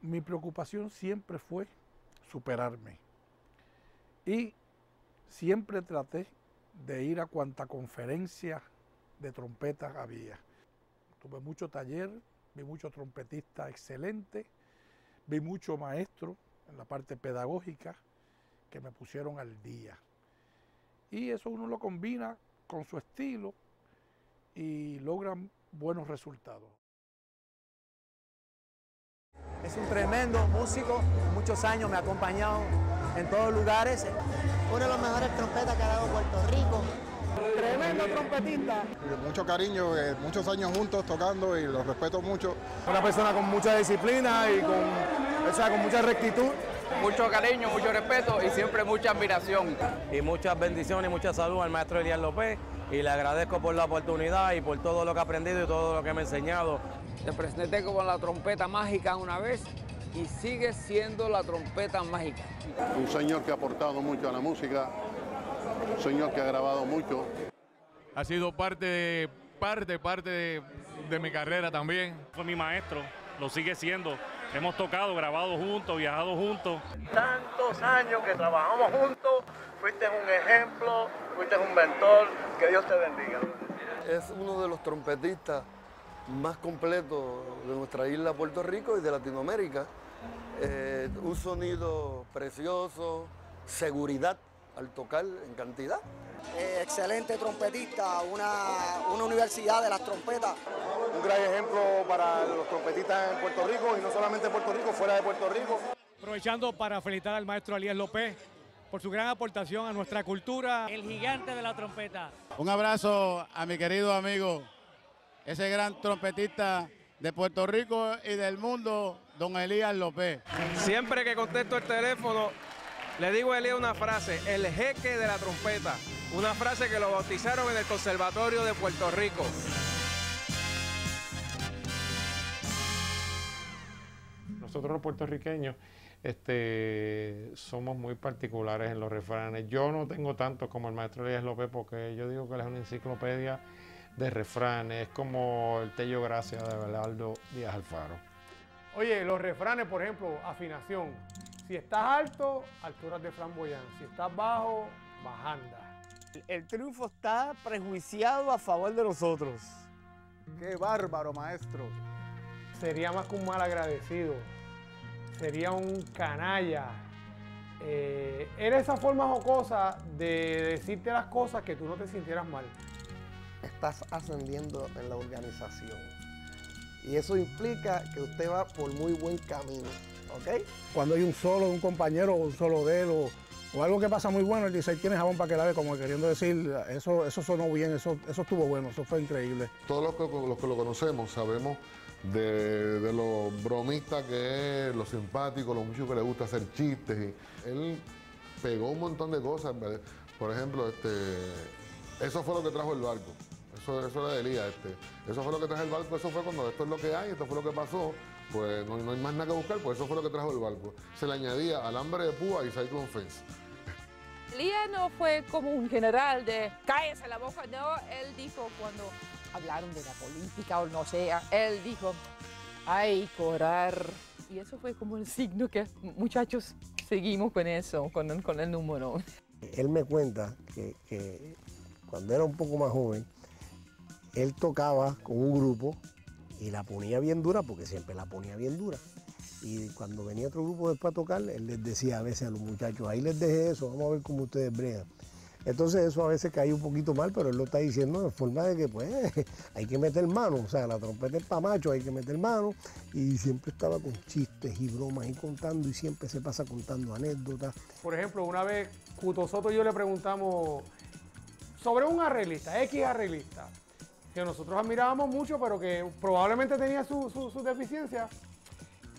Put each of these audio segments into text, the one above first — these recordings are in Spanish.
Mi preocupación siempre fue superarme y siempre traté de ir a cuanta conferencia de trompetas había. Tuve mucho taller, vi muchos trompetistas excelentes, vi muchos maestros en la parte pedagógica que me pusieron al día. Y eso uno lo combina con su estilo y logran buenos resultados. Es un tremendo músico, muchos años me ha acompañado en todos lugares. Uno de los mejores trompetas que ha dado Puerto Rico. Tremendo trompetista. De mucho cariño, muchos años juntos tocando y los respeto mucho. Una persona con mucha disciplina y con mucha rectitud. Mucho cariño, mucho respeto y siempre mucha admiración. Y muchas bendiciones y mucha salud al maestro Elías López. Y le agradezco por la oportunidad y por todo lo que he aprendido y todo lo que me ha enseñado. Te presenté como la trompeta mágica una vez y sigue siendo la trompeta mágica. Un señor que ha aportado mucho a la música, un señor que ha grabado mucho. Ha sido parte de mi carrera también. Fue mi maestro, lo sigue siendo. Hemos tocado, grabado juntos, viajado juntos. Tantos años que trabajamos juntos, fuiste un ejemplo, fuiste un mentor, que Dios te bendiga. Es uno de los trompetistas más completos de nuestra isla Puerto Rico y de Latinoamérica. Un sonido precioso, seguridad al tocar en cantidad. Excelente trompetista, una universidad de las trompetas. Un gran ejemplo para los trompetistas en Puerto Rico y no solamente en Puerto Rico, fuera de Puerto Rico. Aprovechando para felicitar al maestro Elías López por su gran aportación a nuestra cultura. El gigante de la trompeta. Un abrazo a mi querido amigo, ese gran trompetista de Puerto Rico y del mundo, don Elías López. Siempre que contesto el teléfono, le digo a Elías una frase, el jeque de la trompeta. Una frase que lo bautizaron en el Conservatorio de Puerto Rico. Nosotros los puertorriqueños somos muy particulares en los refranes. Yo no tengo tanto como el maestro Elías López porque yo digo que él es una enciclopedia de refranes, es como el Tello Gracia de Abelardo Díaz Alfaro. Oye, los refranes, por ejemplo, afinación. Si estás alto, alturas de flamboyán. Si estás bajo, bajanda. El triunfo está prejuiciado a favor de nosotros. ¡Qué bárbaro, maestro! Sería más que un mal agradecido. Sería un canalla. Era esa forma jocosa de decirte las cosas que tú no te sintieras mal. Estás ascendiendo en la organización. Y eso implica que usted va por muy buen camino. ¿Ok? Cuando hay un solo de un compañero o un solo de él o algo que pasa muy bueno, él dice, ¿tienes jabón para que lave? Como queriendo decir, eso sonó bien, eso estuvo bueno, eso fue increíble. Todos los que lo conocemos sabemos de lo bromista que es, lo simpático, lo mucho que le gusta hacer chistes. Y él pegó un montón de cosas. Por ejemplo, eso fue lo que trajo el barco. Eso era de Elías. Eso fue lo que trajo el barco, eso fue cuando esto es lo que hay, esto fue lo que pasó. Pues no hay más nada que buscar, pues eso fue lo que trajo el barco. Se le añadía alambre de púa y cyclone fence. Elías no fue como un general de cállese la boca, no, él dijo cuando hablaron de la política o no sé, él dijo, hay que orar. Y eso fue como el signo que muchachos seguimos con eso, con el número. Él me cuenta que cuando era un poco más joven, él tocaba con un grupo y la ponía bien dura, porque siempre la ponía bien dura. Y cuando venía otro grupo después a tocar, él les decía a veces a los muchachos, ahí les dejé eso, vamos a ver cómo ustedes bregan. Entonces eso a veces caía un poquito mal, pero él lo está diciendo de forma de que pues hay que meter mano, o sea, la trompeta es para macho, hay que meter mano. Y siempre estaba con chistes y bromas y contando, y siempre se pasa contando anécdotas. Por ejemplo, una vez Cuto Soto y yo le preguntamos sobre un arreglista, X arreglista, que nosotros admirábamos mucho, pero que probablemente tenía sus deficiencias.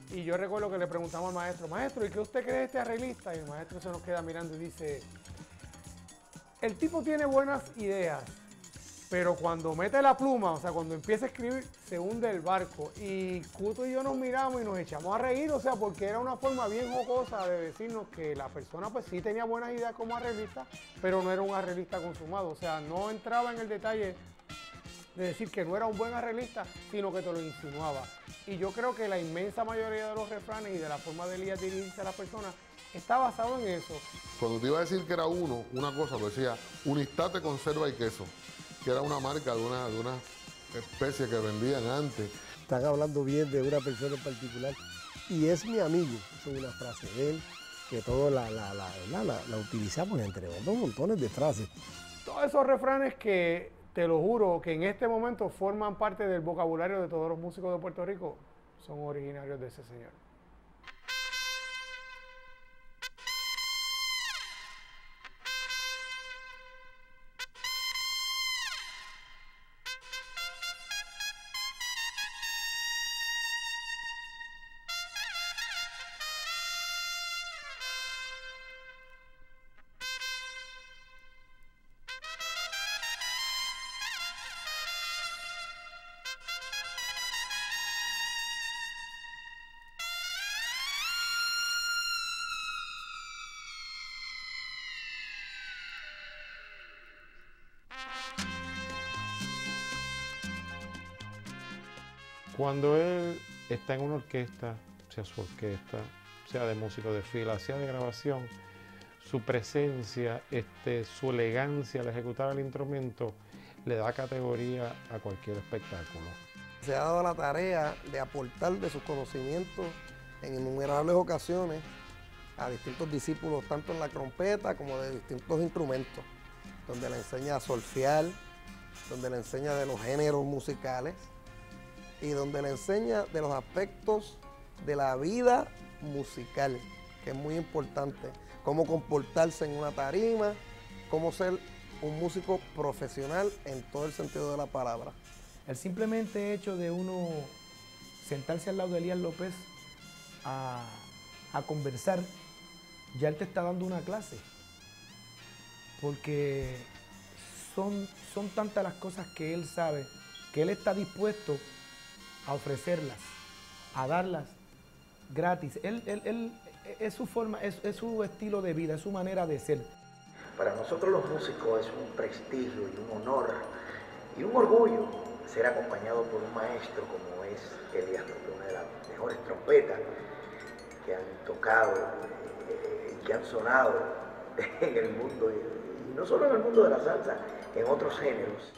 Y yo recuerdo que le preguntamos al maestro, maestro, ¿y qué usted cree de este arreglista? Y el maestro se nos queda mirando y dice, el tipo tiene buenas ideas, pero cuando mete la pluma, o sea, cuando empieza a escribir, se hunde el barco. Y Cuto y yo nos miramos y nos echamos a reír, o sea, porque era una forma bien jocosa de decirnos que la persona pues sí tenía buenas ideas como arreglista, pero no era un arreglista consumado, o sea, no entraba en el detalle de decir que no era un buen arreglista, sino que te lo insinuaba. Y yo creo que la inmensa mayoría de los refranes y de la forma de Elías dirigirse a las personas está basado en eso. Cuando te iba a decir que era una cosa, pues decía Unistate conserva y queso, que era una marca de una especie que vendían antes. Están hablando bien de una persona en particular y es mi amigo. Esa es una frase de él que todos la utilizamos entre otros montones de frases. Todos esos refranes que, te lo juro, que en este momento forman parte del vocabulario de todos los músicos de Puerto Rico, son originarios de ese señor. Cuando él está en una orquesta, sea su orquesta, sea de músico de fila, sea de grabación, su presencia, su elegancia al ejecutar el instrumento, le da categoría a cualquier espectáculo. Se ha dado la tarea de aportar de sus conocimientos en innumerables ocasiones a distintos discípulos, tanto en la trompeta como de distintos instrumentos, donde le enseña a solfear, donde le enseña de los géneros musicales, y donde le enseña de los aspectos de la vida musical, que es muy importante, cómo comportarse en una tarima, cómo ser un músico profesional en todo el sentido de la palabra. El simplemente hecho de uno sentarse al lado de Elías López a conversar, ya él te está dando una clase, porque son tantas las cosas que él sabe, que él está dispuesto a ofrecerlas, a darlas gratis. Él es su forma, es su estilo de vida, es su manera de ser. Para nosotros los músicos es un prestigio y un honor y un orgullo ser acompañado por un maestro como es Elías López, una de las mejores trompetas que han tocado, que han sonado en el mundo, y no solo en el mundo de la salsa, en otros géneros.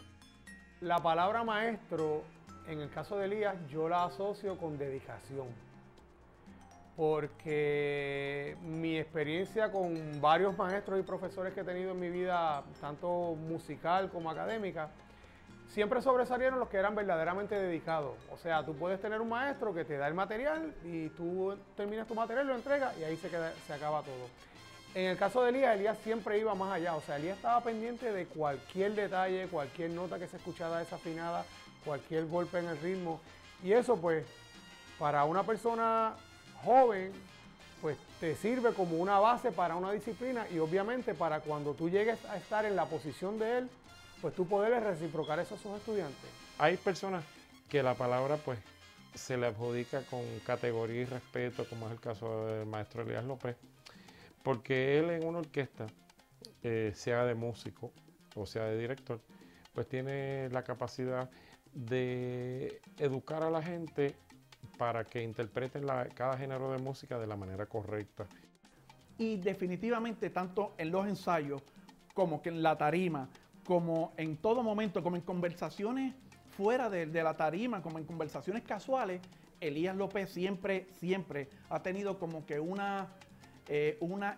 La palabra maestro, en el caso de Elías, yo la asocio con dedicación, porque mi experiencia con varios maestros y profesores que he tenido en mi vida, tanto musical como académica, siempre sobresalieron los que eran verdaderamente dedicados. O sea, tú puedes tener un maestro que te da el material y tú terminas tu material, lo entregas y ahí se acaba todo. En el caso de Elías siempre iba más allá. O sea, Elías estaba pendiente de cualquier detalle, cualquier nota que se escuchara desafinada, cualquier golpe en el ritmo. Y eso, pues, para una persona joven, pues te sirve como una base para una disciplina y obviamente para cuando tú llegues a estar en la posición de él, pues tú poderle reciprocar eso a sus estudiantes. Hay personas que la palabra, pues, se le adjudica con categoría y respeto, como es el caso del maestro Elías López, porque él en una orquesta, sea de músico o sea de director, pues tiene la capacidad de educar a la gente para que interpreten cada género de música de la manera correcta. Y definitivamente, tanto en los ensayos, como que en la tarima, como en todo momento, como en conversaciones fuera de la tarima, como en conversaciones casuales, Elías López siempre ha tenido como que una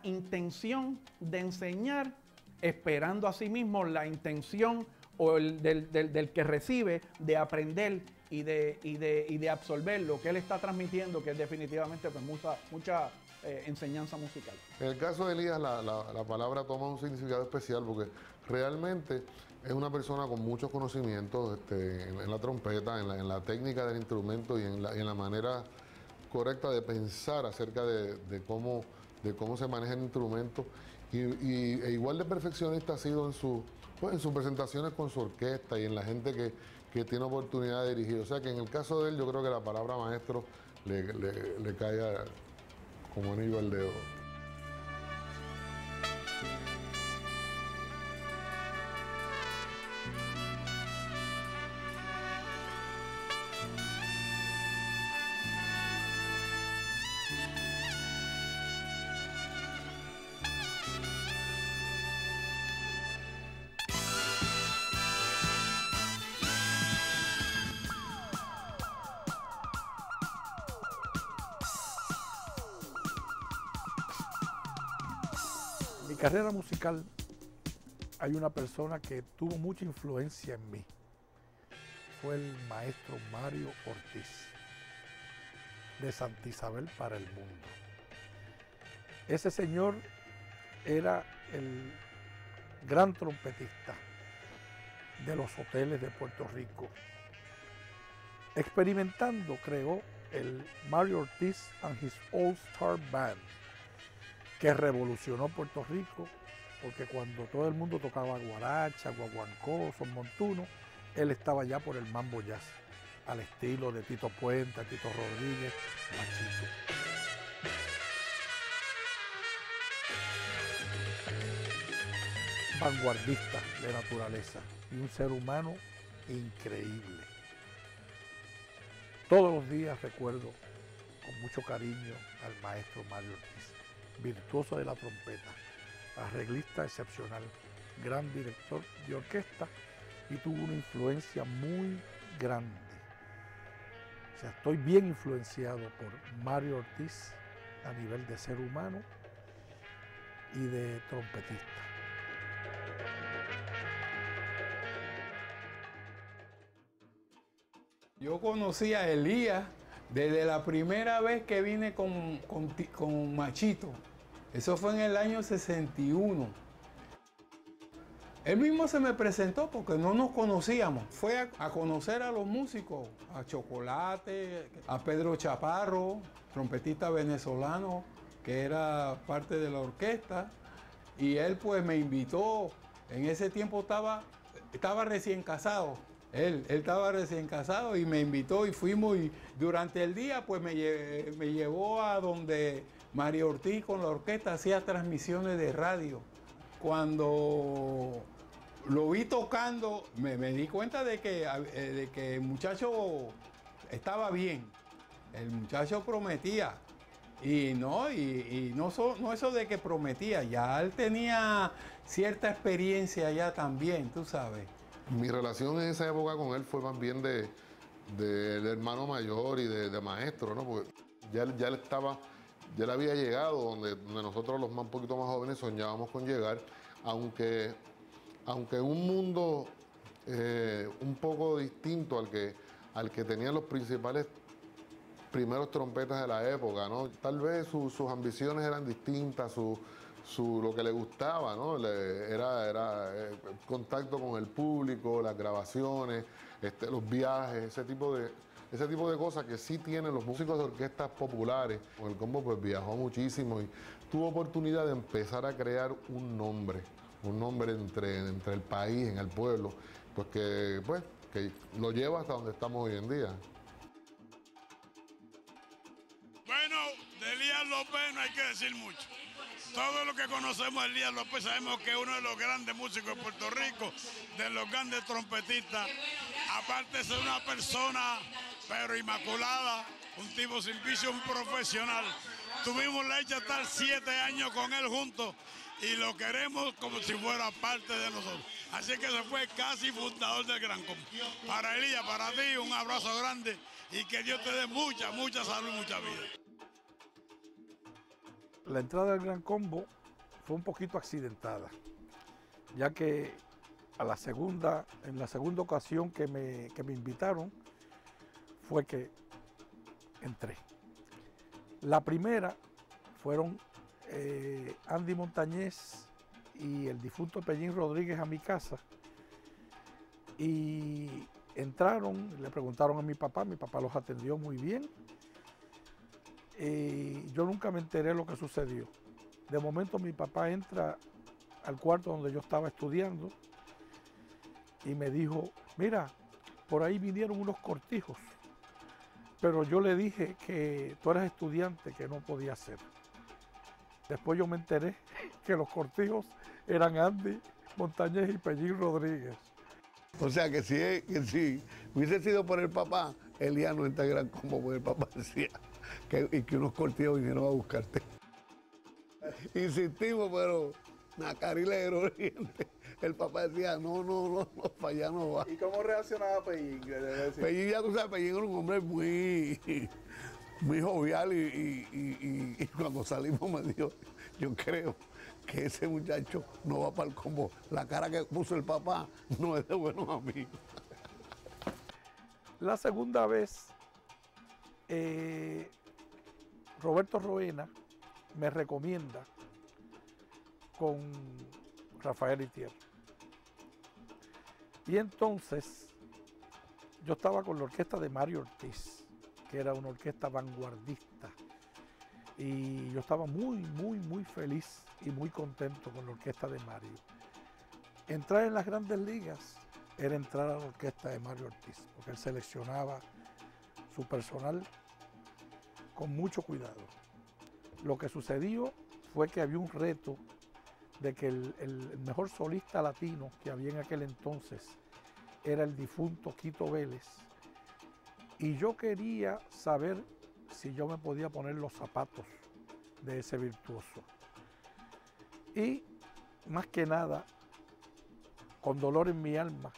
intención de enseñar, esperando a sí mismo la intención o del que recibe de aprender y de absorber lo que él está transmitiendo, que es definitivamente pues, mucha enseñanza musical. En el caso de Elías, la palabra toma un significado especial porque realmente es una persona con muchos conocimientos en la trompeta, en la técnica del instrumento y en la manera correcta de pensar acerca de cómo se maneja el instrumento. E igual de perfeccionista ha sido en sus presentaciones con su orquesta y en la gente que tiene oportunidad de dirigir. O sea que en el caso de él, yo creo que la palabra maestro le cae como anillo al dedo. mi carrera musical hay una persona que tuvo mucha influencia en mí. Fue el maestro Mario Ortiz, de Santa Isabel para el mundo. Ese señor era el gran trompetista de los hoteles de Puerto Rico. Experimentando, creó el Mario Ortiz and his All Star Band, que revolucionó Puerto Rico, porque cuando todo el mundo tocaba guaracha, guaguancó, son montuno, él estaba ya por el mambo jazz, al estilo de Tito Puente, Tito Rodríguez, Machito. Vanguardista de naturaleza y un ser humano increíble. Todos los días recuerdo con mucho cariño al maestro Mario Ortiz, virtuoso de la trompeta, arreglista excepcional, gran director de orquesta y tuvo una influencia muy grande. O sea, estoy bien influenciado por Mario Ortiz a nivel de ser humano y de trompetista. Yo conocí a Elías desde la primera vez que vine con Machito. Eso fue en el año 61. Él mismo se me presentó porque no nos conocíamos. Fue a conocer a los músicos, a Chocolate, a Pedro Chaparro, trompetista venezolano, que era parte de la orquesta. Y él pues me invitó. En ese tiempo estaba recién casado. Él estaba recién casado y me invitó y fuimos, y durante el día pues me llevó a donde Mario Ortiz con la orquesta hacía transmisiones de radio. Cuando lo vi tocando me di cuenta de que el muchacho estaba bien, el muchacho prometía. Y no eso de que prometía, ya él tenía cierta experiencia ya también, tú sabes. Mi relación en esa época con él fue más bien de hermano mayor y de maestro, ¿no? Porque ya él había llegado donde nosotros los un poquito más jóvenes soñábamos con llegar, aunque en un mundo un poco distinto al que tenían los principales primeros trompetas de la época, ¿no? Tal vez sus ambiciones eran distintas, lo que le gustaba, ¿no? Era el contacto con el público, las grabaciones, los viajes, ese tipo de cosas que sí tienen los músicos de orquestas populares. Con el combo pues viajó muchísimo y tuvo oportunidad de empezar a crear un nombre entre el país, en el pueblo, pues que lo lleva hasta donde estamos hoy en día. Bueno, de Elías López no hay que decir mucho. Todos los que conocemos a Elías López sabemos que es uno de los grandes músicos de Puerto Rico, de los grandes trompetistas. Aparte de ser una persona, pero inmaculada, un tipo sin vicio, un profesional. Tuvimos la dicha de estar 7 años con él juntos y lo queremos como si fuera parte de nosotros. Así que se fue casi fundador del Gran Combo. Para Elías, para ti, un abrazo grande y que Dios te dé mucha, mucha salud y mucha vida. La entrada del Gran Combo fue un poquito accidentada, ya que en la segunda ocasión que me invitaron fue que entré. La primera fueron Andy Montañez y el difunto Pellín Rodríguez a mi casa y entraron, le preguntaron a mi papá los atendió muy bien. Y yo nunca me enteré lo que sucedió. De momento mi papá entra al cuarto donde yo estaba estudiando y me dijo, mira, por ahí vinieron unos cortijos, pero yo le dije que tú eras estudiante, que no podía ser. Después yo me enteré que los cortijos eran Andy Montañez y Pellín Rodríguez. O sea que si hubiese sido por el papá, Elías no entra en Gran Combo, porque el papá decía que unos cortijos vinieron a buscarte. Insistimos, pero Nacarile Oriente. El papá decía, no, para allá no va. ¿Y cómo reaccionaba Pellín? Pellín, ya tú sabes, Pellín era un hombre muy jovial y cuando salimos me dijo, yo creo que ese muchacho no va para el combo. La cara que puso el papá no es de buenos amigos. La segunda vez, Roberto Roena me recomienda con Rafael Itier. Y entonces yo estaba con la orquesta de Mario Ortiz, que era una orquesta vanguardista. Y yo estaba muy feliz y muy contento con la orquesta de Mario. Entrar en las grandes ligas era entrar a la orquesta de Mario Ortiz, porque él seleccionaba su personal con mucho cuidado. Lo que sucedió fue que había un reto de que el mejor solista latino que había en aquel entonces era el difunto Quito Vélez. Y yo quería saber si yo me podía poner los zapatos de ese virtuoso. Y más que nada, con dolor en mi alma,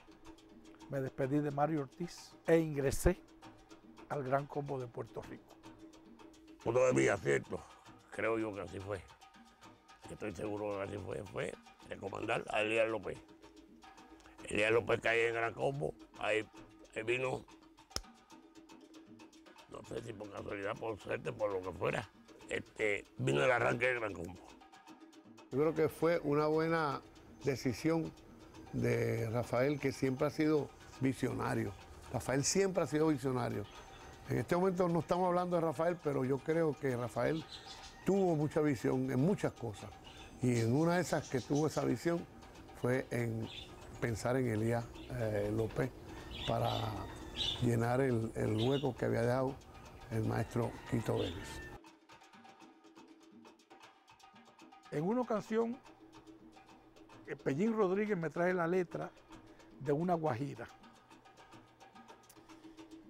me despedí de Mario Ortiz e ingresé al Gran Combo de Puerto Rico. Uno de mis aciertos, creo yo que así fue, estoy seguro que así fue recomendar a Elías López. Elías López cae en Gran Combo, ahí vino, no sé si por casualidad, por suerte, por lo que fuera, vino el arranque del Gran Combo. Yo creo que fue una buena decisión de Rafael, que siempre ha sido visionario. Rafael siempre ha sido visionario. En este momento no estamos hablando de Rafael, pero yo creo que Rafael tuvo mucha visión en muchas cosas. Y en una de esas que tuvo esa visión fue en pensar en Elías López para llenar el hueco que había dejado el maestro Quito Vélez. En una ocasión, Pellín Rodríguez me trae la letra de una guajira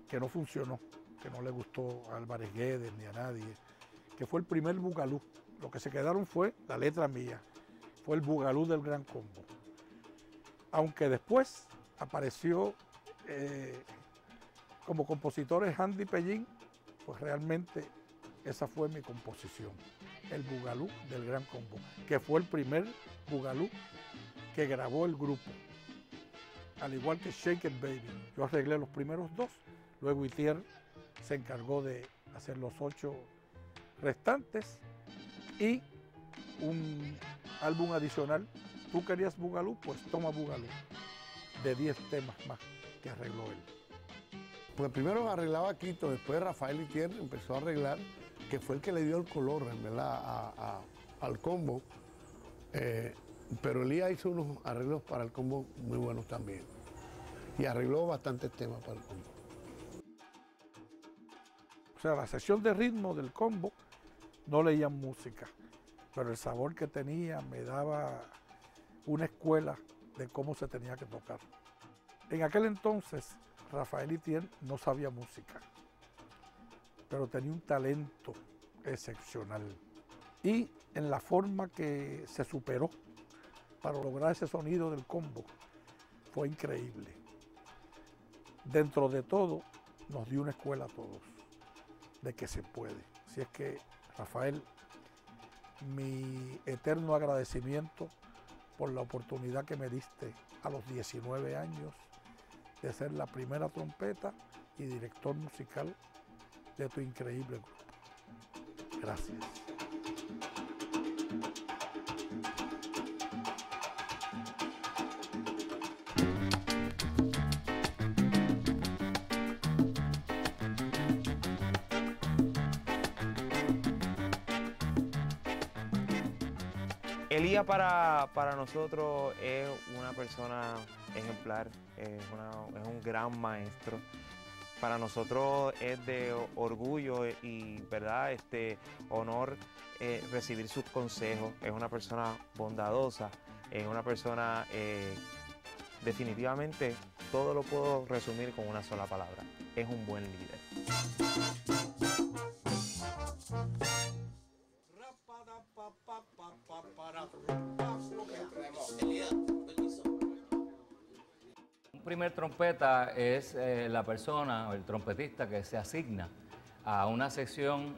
que no funcionó, que no le gustó a Álvarez Guedes ni a nadie, que fue el primer bugalú. Lo que se quedaron fue la letra mía, fue el bugalú del Gran Combo. Aunque después apareció como compositores Andy Pellín, pues realmente esa fue mi composición, el bugalú del Gran Combo, que fue el primer bugalú que grabó el grupo, al igual que Shake It Baby. Yo arreglé los primeros 2, luego Itier se encargó de hacer los 8 restantes y un álbum adicional. Tú querías bugalú, pues toma bugalú, de 10 temas más que arregló él. Pues primero arreglaba Quito, después Rafael Itier empezó a arreglar, que fue el que le dio el color, en verdad, al combo. Pero Elías hizo unos arreglos para el combo muy buenos también. Y arregló bastantes temas para el combo. O sea, la sección de ritmo del combo no leían música, pero el sabor que tenía me daba una escuela de cómo se tenía que tocar. En aquel entonces, Rafael Itier no sabía música, pero tenía un talento excepcional. Y en la forma que se superó para lograr ese sonido del combo, fue increíble. Dentro de todo, nos dio una escuela a todos, de que se puede. Así es que, Rafael, mi eterno agradecimiento por la oportunidad que me diste a los 19 años de ser la primera trompeta y director musical de tu increíble grupo. Gracias. Elías para nosotros es una persona ejemplar, es un gran maestro. Para nosotros es de orgullo y ¿verdad? Honor recibir sus consejos. Es una persona bondadosa, es una persona definitivamente, todo lo puedo resumir con una sola palabra. Es un buen líder. Un primer trompeta es la persona o el trompetista que se asigna a una sección,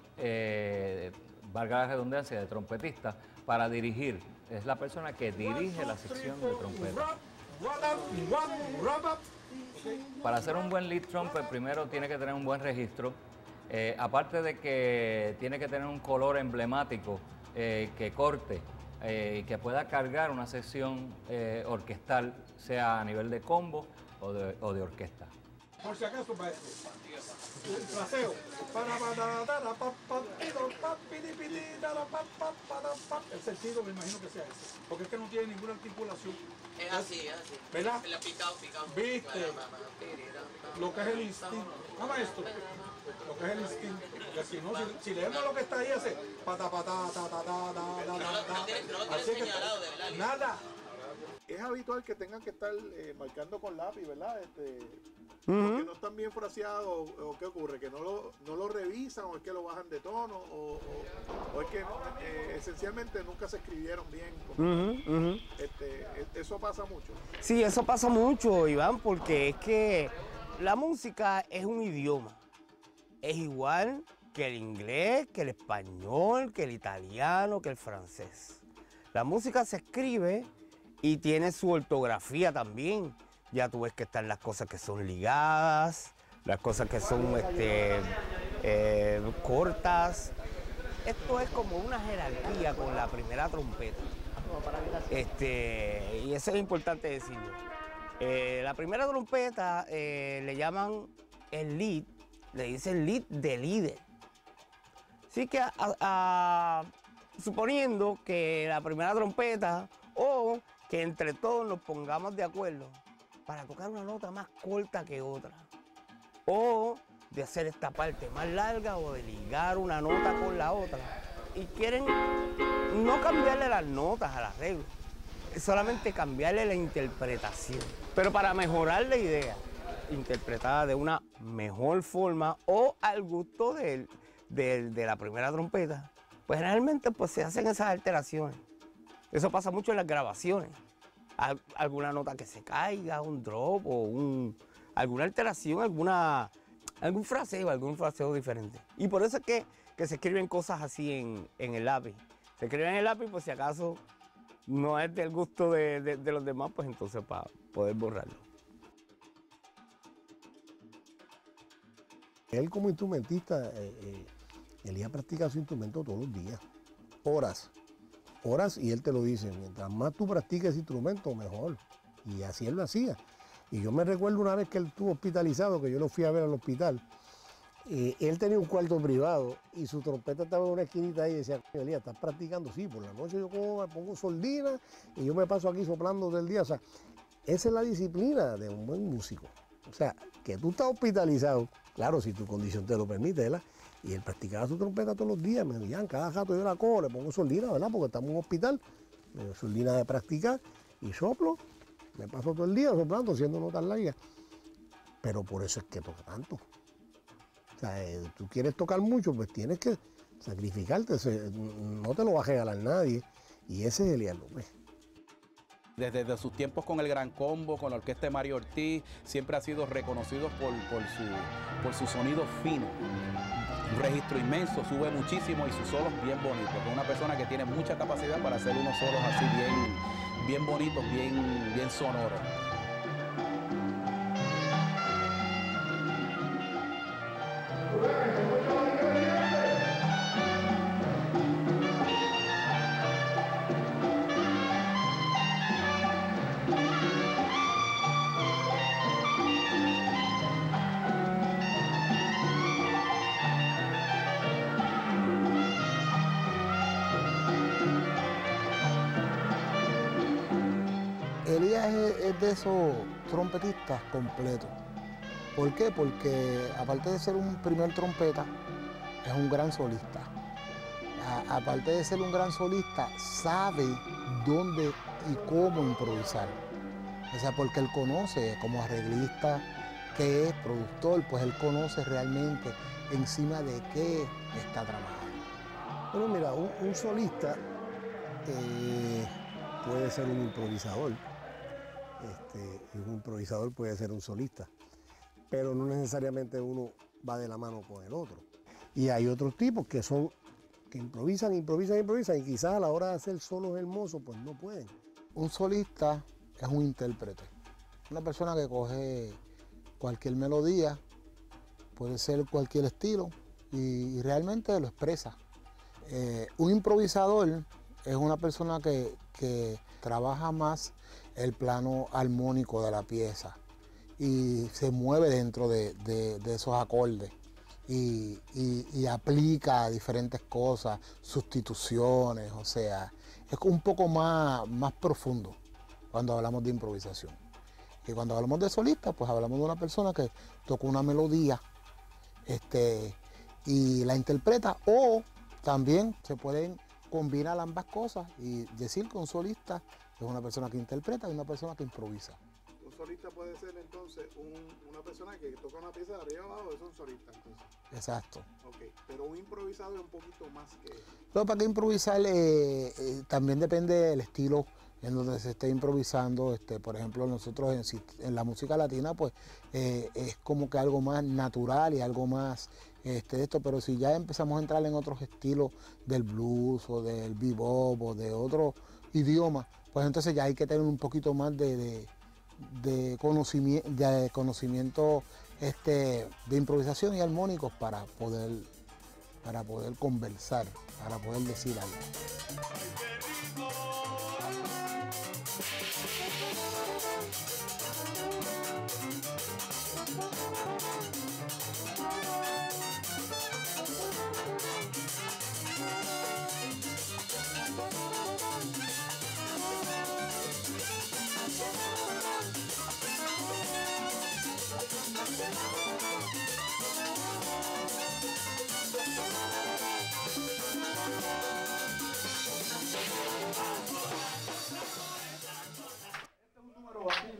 valga la redundancia, de trompetista para dirigir es la persona que dirige la sección de trompeta. Para hacer un buen lead trumpet, primero tiene que tener un buen registro. Aparte de que tiene que tener un color emblemático que corte y que pueda cargar una sección orquestal, sea a nivel de combo o de orquesta. Por si acaso, maestro. El fraseo. El sentido me imagino que sea ese. Porque es que no tiene ninguna articulación. Es así, es así. ¿Verdad? Picado. ¿Viste? Lo que es el instinto. No, maestro. Lo que es el instinto. Porque si no, si leemos lo que está ahí, hace así que nada. Es habitual que tengan que estar marcando con lápiz, ¿verdad? Porque no están bien fraseados, o qué ocurre, que no lo revisan, o es que lo bajan de tono, o es que esencialmente nunca se escribieron bien. Eso pasa mucho. Sí, eso pasa mucho, Iván, porque es que la música es un idioma. Es igual que el inglés, que el español, que el italiano, que el francés. La música se escribe y tiene su ortografía también. Ya tú ves que están las cosas que son ligadas, las cosas que son cortas. Esto es como una jerarquía con la primera trompeta. Y eso es importante decirlo. La primera trompeta le llaman el lead, le dicen lead de líder. Así que suponiendo que la primera trompeta o que entre todos nos pongamos de acuerdo para tocar una nota más corta que otra, o de hacer esta parte más larga o de ligar una nota con la otra, y quieren no cambiarle las notas al arreglo, solamente cambiarle la interpretación, pero para mejorar la idea, interpretada de una mejor forma o al gusto de la primera trompeta, pues realmente pues, se hacen esas alteraciones. Eso pasa mucho en las grabaciones. Alguna nota que se caiga, un drop o alguna alteración, algún fraseo diferente. Y por eso es que se escriben cosas así en el lápiz. Se escriben en el lápiz por si acaso no es del gusto de los demás, pues entonces para poder borrarlo. Él como instrumentista, Elías practica su instrumento todos los días, horas, y él te lo dice, mientras más tú practiques ese instrumento, mejor. Y así él lo hacía. Y yo me recuerdo una vez que él estuvo hospitalizado, que yo lo fui a ver al hospital, él tenía un cuarto privado y su trompeta estaba en una esquinita ahí y decía, Elías, ¿estás practicando? Sí, por la noche yo me pongo sordina y yo me paso aquí soplando todo el día. O sea, esa es la disciplina de un buen músico. O sea, que tú estás hospitalizado, claro, si tu condición te lo permite, ¿verdad? Y él practicaba su trompeta todos los días, me decían, cada rato yo la cojo, le pongo sordina, ¿verdad? Porque estamos en un hospital, me doy sordina de practicar y soplo, me paso todo el día soplando, haciendo notas largas. Pero por eso es que toca tanto. O sea, tú quieres tocar mucho, pues tienes que sacrificarte, no te lo va a regalar nadie. Y ese es Elías López. Desde sus tiempos con el Gran Combo, con la orquesta de Mario Ortiz, siempre ha sido reconocido por su sonido fino. Un registro inmenso, sube muchísimo y sus solos bien bonitos. Es una persona que tiene mucha capacidad para hacer unos solos así bien bonitos, bien sonoros. Elías es de esos trompetistas completos. ¿Por qué? Porque aparte de ser un primer trompeta, es un gran solista. Aparte de ser un gran solista, sabe dónde y cómo improvisar. O sea, porque él conoce como arreglista, que es productor, pues él conoce realmente encima de qué está trabajando. Bueno, mira, un solista puede ser un improvisador. Y un improvisador puede ser un solista, pero no necesariamente uno va de la mano con el otro. Y hay otros tipos que son que improvisan y quizás a la hora de hacer solos hermosos pues no pueden. Un solista es un intérprete, una persona que coge cualquier melodía, puede ser cualquier estilo y realmente lo expresa. Un improvisador es una persona que trabaja más el plano armónico de la pieza y se mueve dentro de esos acordes y aplica diferentes cosas, sustituciones, o sea, es un poco más profundo cuando hablamos de improvisación. Y cuando hablamos de solista, pues hablamos de una persona que toca una melodía y la interpreta, o también se pueden combinar ambas cosas y decir que un solista es una persona que interpreta y una persona que improvisa. Un solista puede ser entonces una persona que toca una pieza de arriba abajo, eso es un solista entonces. Exacto. Ok, pero un improvisador es un poquito más que... Pero para que improvisar también depende del estilo en donde se esté improvisando. Por ejemplo, nosotros en la música latina pues es como que algo más natural y algo más de esto, pero si ya empezamos a entrar en otros estilos del blues o del bebop o de otro idioma, pues entonces ya hay que tener un poquito más de conocimiento de improvisación y armónicos para poder conversar, para poder decir algo.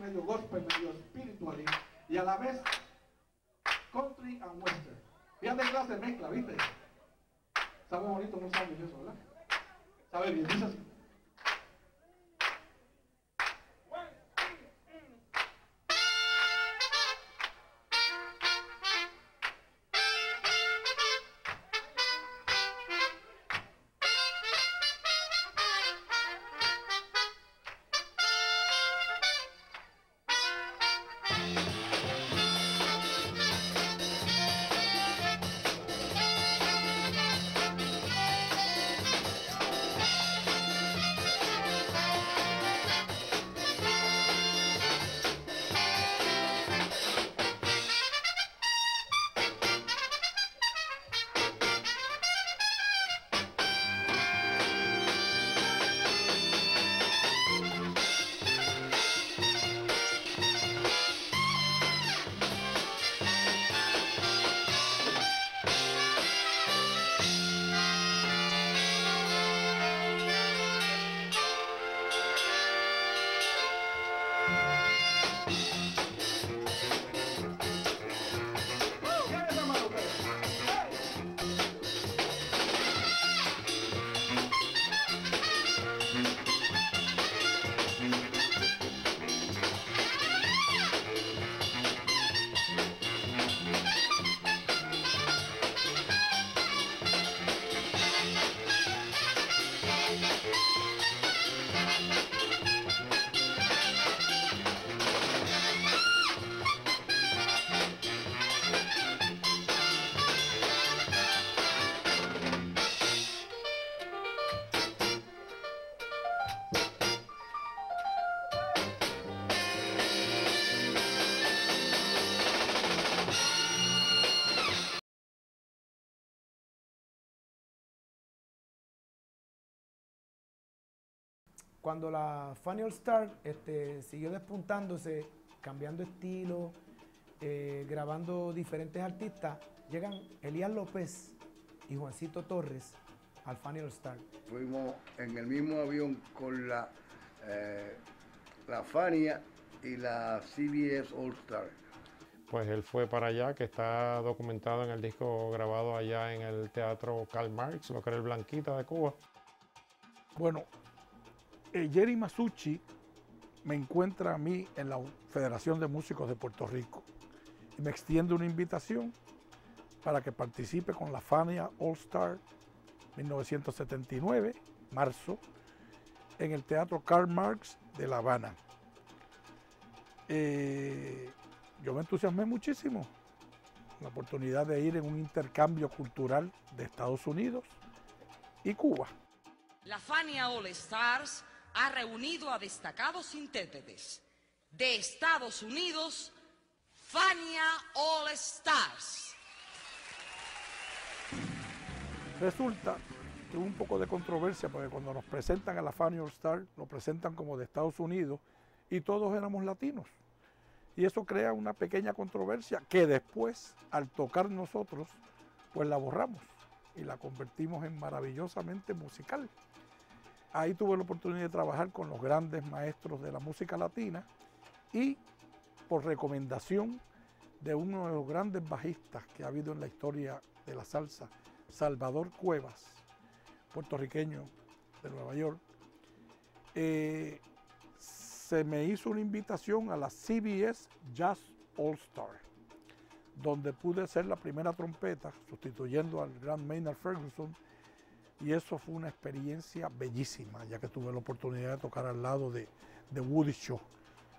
Medio gospel, medio espiritual y a la vez country and western. Fíjate que clase de mezcla, ¿viste? Sabe bonito, no sabe eso, ¿verdad? Sabe bien, dice así. Cuando la Funny All Star siguió despuntándose, cambiando estilo, grabando diferentes artistas, llegan Elías López y Juancito Torres al Funny All Star. Fuimos en el mismo avión con la Fania y la CBS All Star. Pues él fue para allá, que está documentado en el disco grabado allá en el Teatro Karl Marx, lo que era el Blanquita de Cuba. Bueno, Jerry Masucci me encuentra a mí en la Federación de Músicos de Puerto Rico y me extiende una invitación para que participe con la Fania All Star 1979, marzo, en el Teatro Karl Marx de La Habana. Yo me entusiasmé muchísimo la oportunidad de ir en un intercambio cultural de Estados Unidos y Cuba. La Fania All Stars ha reunido a destacados intérpretes de Estados Unidos, Fania All Stars. Resulta que hubo un poco de controversia porque cuando nos presentan a la Fania All Stars, lo presentan como de Estados Unidos y todos éramos latinos. Y eso crea una pequeña controversia que después, al tocar nosotros, pues la borramos y la convertimos en maravillosamente musical. Ahí tuve la oportunidad de trabajar con los grandes maestros de la música latina y por recomendación de uno de los grandes bajistas que ha habido en la historia de la salsa, Salvador Cuevas, puertorriqueño de Nueva York, se me hizo una invitación a la CBS Jazz All Star, donde pude ser la primera trompeta, sustituyendo al gran Maynard Ferguson, y eso fue una experiencia bellísima, ya que tuve la oportunidad de tocar al lado de Woody Shaw,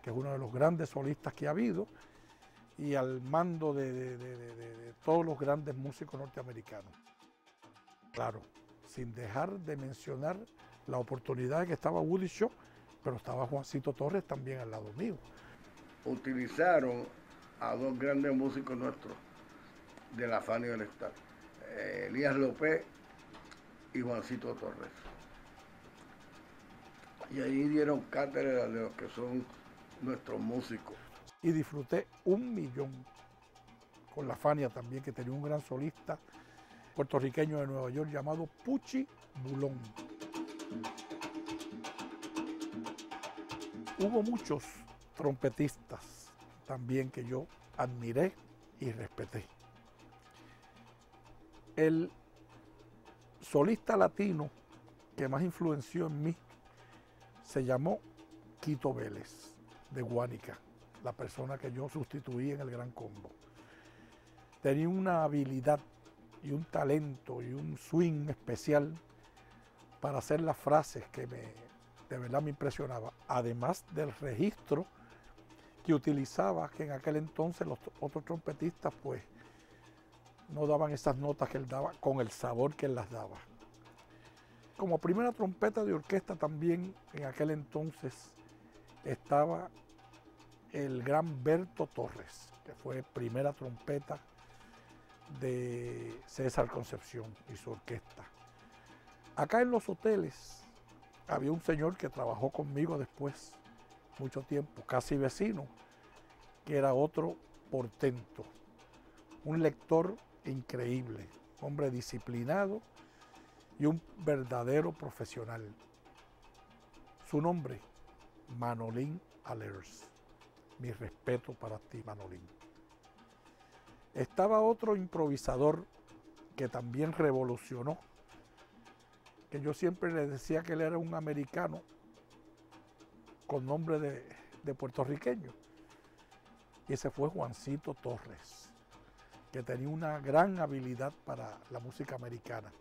que es uno de los grandes solistas que ha habido, y al mando de todos los grandes músicos norteamericanos. Claro, sin dejar de mencionar la oportunidad de que estaba Woody Shaw, pero estaba Juancito Torres también al lado mío. Utilizaron a dos grandes músicos nuestros de la Fania All Stars, Elías López y Juancito Torres. Y ahí dieron cátedra de lo que son nuestros músicos. Y disfruté 1.000.000 con la Fania también, que tenía un gran solista puertorriqueño de Nueva York llamado Puchi Bulón. Hubo muchos trompetistas también que yo admiré y respeté. El solista latino que más influenció en mí se llamó Quito Vélez, de Guánica, la persona que yo sustituí en el Gran Combo. Tenía una habilidad y un talento y un swing especial para hacer las frases que de verdad me impresionaba, además del registro que utilizaba, que en aquel entonces los otros trompetistas pues no daban esas notas que él daba con el sabor que él las daba. Como primera trompeta de orquesta también en aquel entonces estaba el gran Berto Torres, que fue primera trompeta de César Concepción y su orquesta. Acá en los hoteles había un señor que trabajó conmigo después, mucho tiempo, casi vecino, que era otro portento, un lector increíble, hombre disciplinado y un verdadero profesional. Su nombre, Manolín Alers. Mi respeto para ti, Manolín. Estaba otro improvisador que también revolucionó, que yo siempre le decía que él era un americano con nombre de puertorriqueño. Y ese fue Juancito Torres, que tenía una gran habilidad para la música americana.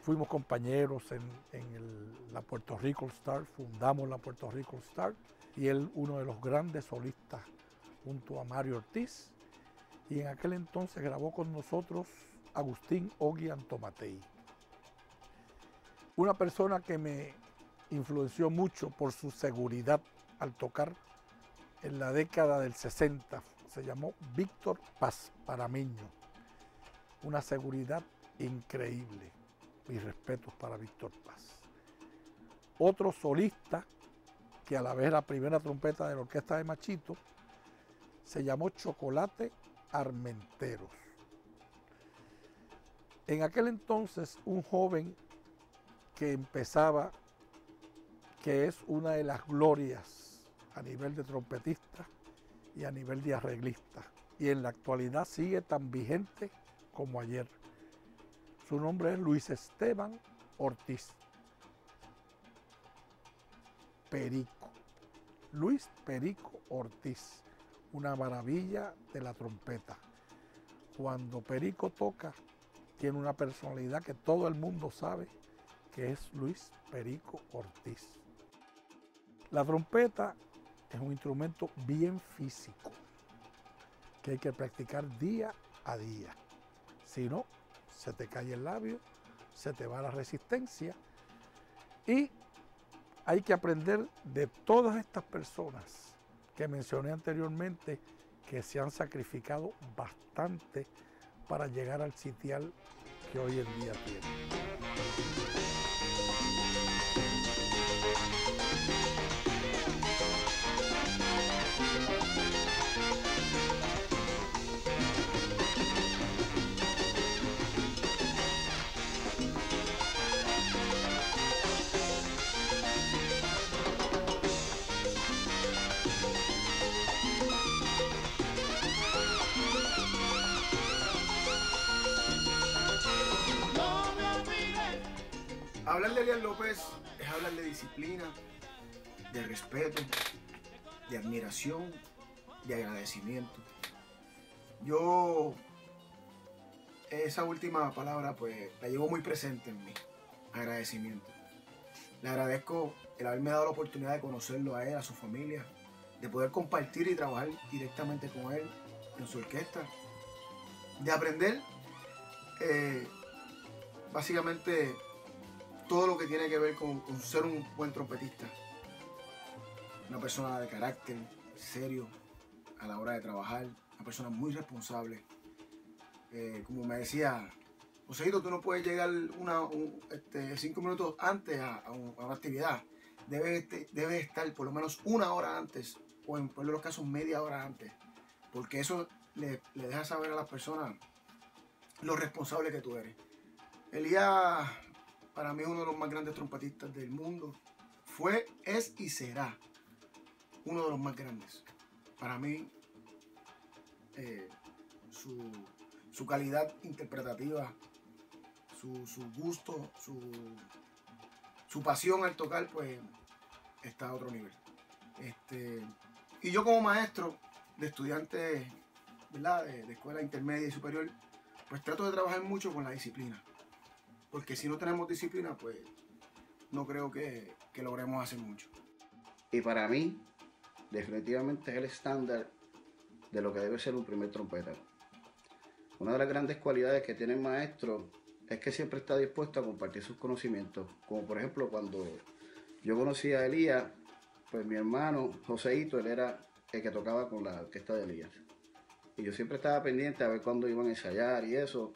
Fuimos compañeros en la Puerto Rico All Star, fundamos la Puerto Rico All Star, y él uno de los grandes solistas junto a Mario Ortiz, y en aquel entonces grabó con nosotros Agustín Ogui Antomatei. Una persona que me influenció mucho por su seguridad al tocar en la década del 60, se llamó Víctor Paz Paramiño. Una seguridad increíble. Mis respetos para Víctor Paz. Otro solista que a la vez era primera trompeta de la orquesta de Machito, se llamó Chocolate Armenteros. En aquel entonces un joven que empezaba, que es una de las glorias a nivel de trompetista y a nivel de arreglista, y en la actualidad sigue tan vigente como ayer. Su nombre es Luis Esteban Ortiz. Perico. Luis Perico Ortiz. Una maravilla de la trompeta. Cuando Perico toca, tiene una personalidad que todo el mundo sabe, que es Luis Perico Ortiz. La trompeta es un instrumento bien físico, que hay que practicar día a día. Si no, se te cae el labio, se te va la resistencia, y hay que aprender de todas estas personas que mencioné anteriormente, que se han sacrificado bastante para llegar al sitial que hoy en día tiene. Hablar de Elias López es hablar de disciplina, de respeto, de admiración, de agradecimiento. Yo esa última palabra pues la llevo muy presente en mí, agradecimiento. Le agradezco el haberme dado la oportunidad de conocerlo a él, a su familia, de poder compartir y trabajar directamente con él en su orquesta, de aprender básicamente todo lo que tiene que ver con ser un buen trompetista. Una persona de carácter, serio a la hora de trabajar, una persona muy responsable. Como me decía, Joséito, tú no puedes llegar 5 minutos antes a una actividad. Debes estar por lo menos 1 hora antes, o en los casos media hora antes, porque eso le deja saber a las personas lo responsable que tú eres. Elías, para mí, es uno de los más grandes trompetistas del mundo. Fue, es y será uno de los más grandes. Para mí, su calidad interpretativa, su gusto, su pasión al tocar, pues está a otro nivel. Y yo como maestro de estudiantes, ¿verdad?, de escuela intermedia y superior, pues trato de trabajar mucho con la disciplina. Porque si no tenemos disciplina, pues no creo que logremos hacer mucho. Y para mí, definitivamente es el estándar de lo que debe ser un primer trompeta. Una de las grandes cualidades que tiene el maestro es que siempre está dispuesto a compartir sus conocimientos. Como por ejemplo, cuando yo conocí a Elías, pues mi hermano Joséito, él era el que tocaba con la orquesta de Elías. Y yo siempre estaba pendiente a ver cuándo iban a ensayar y eso.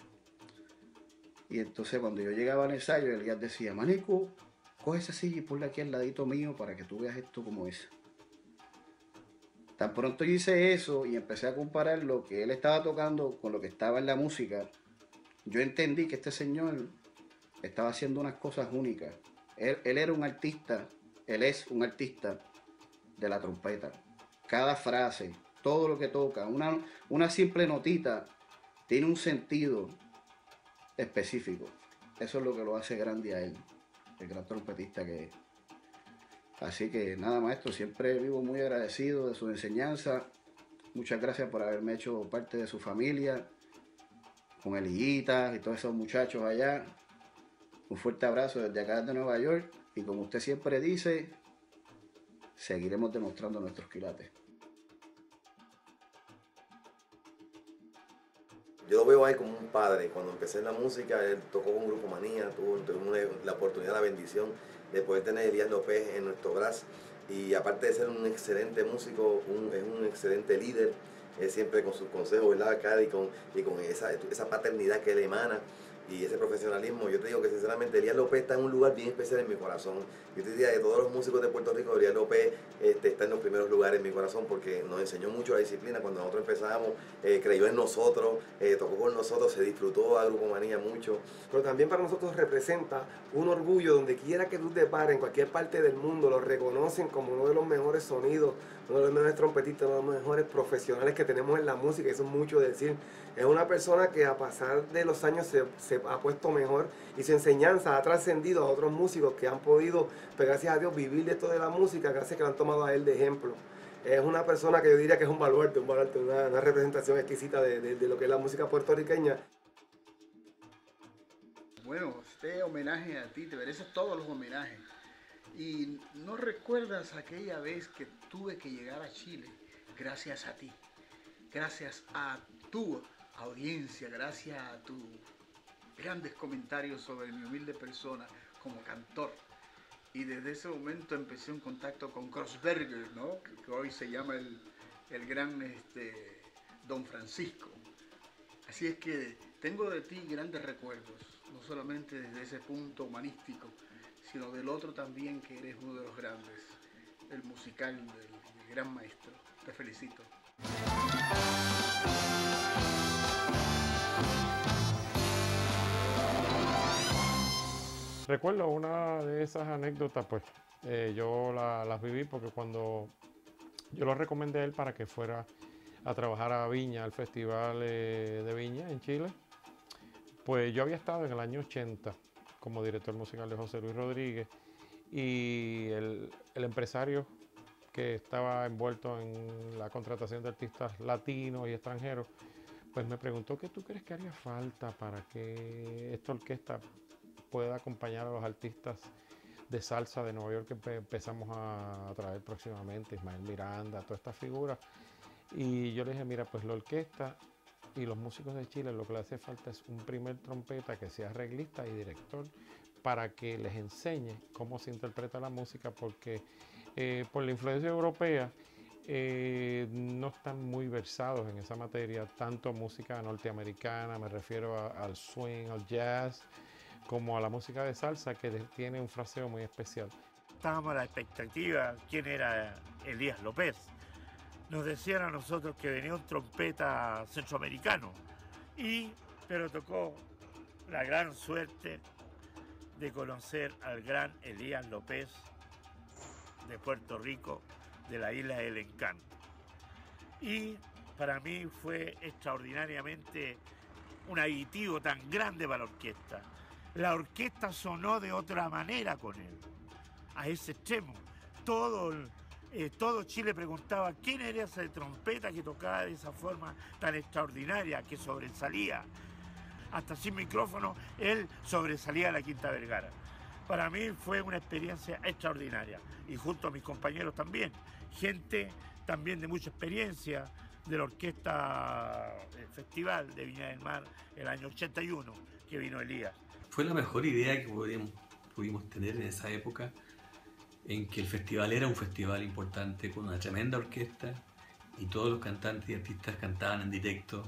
Y entonces cuando yo llegaba al ensayo, Elías decía, Manico, coge esa silla y ponla aquí al ladito mío para que tú veas esto como es. Tan pronto yo hice eso y empecé a comparar lo que él estaba tocando con lo que estaba en la música, yo entendí que este señor estaba haciendo unas cosas únicas. Él era un artista, él es un artista de la trompeta. Cada frase, todo lo que toca, una simple notita, tiene un sentido específico. Eso es lo que lo hace grande a él, el gran trompetista que es. Así que nada, maestro, siempre vivo muy agradecido de su enseñanza. Muchas gracias por haberme hecho parte de su familia, con Eliguita y todos esos muchachos allá. Un fuerte abrazo desde acá de Nueva York y como usted siempre dice, seguiremos demostrando nuestros quilates. Yo lo veo ahí como un padre. Cuando empecé en la música, él tocó con Grupo Manía, tuvo la oportunidad, la bendición de poder tener a Elias López en nuestro brazo. Y aparte de ser un excelente músico, es un excelente líder, siempre con sus consejos, ¿verdad, Cádiz? Y con esa paternidad que le emana y ese profesionalismo. Yo te digo que sinceramente Elias López está en un lugar bien especial en mi corazón. Yo te diría de todos los músicos de Puerto Rico, Elias López está en los primeros lugares en mi corazón porque nos enseñó mucho la disciplina. Cuando nosotros empezamos, creyó en nosotros, tocó con nosotros, se disfrutó a Grupo Manía mucho. Pero también para nosotros representa un orgullo donde quiera que tú te pares, en cualquier parte del mundo, lo reconocen como uno de los mejores sonidos, uno de los mejores trompetistas, uno de los mejores profesionales que tenemos en la música. Eso es mucho decir. Es una persona que a pasar de los años se ha puesto mejor y su enseñanza ha trascendido a otros músicos que han podido, pues gracias a Dios, vivir de esto de la música, gracias a que lo han tomado a él de ejemplo. Es una persona que yo diría que es un baluarte, una representación exquisita de lo que es la música puertorriqueña. Bueno, este homenaje a ti, te mereces todos los homenajes. Y no recuerdas aquella vez que tuve que llegar a Chile gracias a ti, gracias a tu audiencia, gracias a tus grandes comentarios sobre mi humilde persona como cantor. Y desde ese momento empecé un contacto con Krossberger, ¿no? Que hoy se llama el gran Don Francisco. Así es que tengo de ti grandes recuerdos, no solamente desde ese punto humanístico, sino del otro también, que eres uno de los grandes, el musical, el gran maestro. Te felicito. Recuerdo una de esas anécdotas, pues yo las viví porque cuando yo lo recomendé a él para que fuera a trabajar a Viña, al Festival de Viña en Chile, pues yo había estado en el año 80 como director musical de José Luis Rodríguez, y el empresario que estaba envuelto en la contratación de artistas latinos y extranjeros, pues me preguntó ¿qué tú crees que haría falta para que esta orquesta pueda acompañar a los artistas de salsa de Nueva York que empezamos a traer próximamente, Ismael Miranda, todas estas figuras? Y yo le dije, mira, pues la orquesta y los músicos de Chile lo que le hace falta es un primer trompeta que sea arreglista y director para que les enseñe cómo se interpreta la música, porque por la influencia europea no están muy versados en esa materia, tanto música norteamericana, me refiero al swing, al jazz, como a la música de salsa, que tiene un fraseo muy especial. Estábamos a la expectativa quién era Elías López. Nos decían a nosotros que venía un trompeta centroamericano, pero tocó la gran suerte de conocer al gran Elías López de Puerto Rico, de la Isla del Encanto. Y para mí fue extraordinariamente un aditivo tan grande para la orquesta. La orquesta sonó de otra manera con él, a ese extremo. Todo Chile preguntaba quién era ese trompeta que tocaba de esa forma tan extraordinaria, que sobresalía. Hasta sin micrófono, él sobresalía a la Quinta Vergara. Para mí fue una experiencia extraordinaria. Y junto a mis compañeros también, gente también de mucha experiencia, de la orquesta Festival de Viña del Mar, el año 81, que vino Elías. Fue la mejor idea que pudimos tener en esa época, en que el festival era un festival importante con una tremenda orquesta y todos los cantantes y artistas cantaban en directo.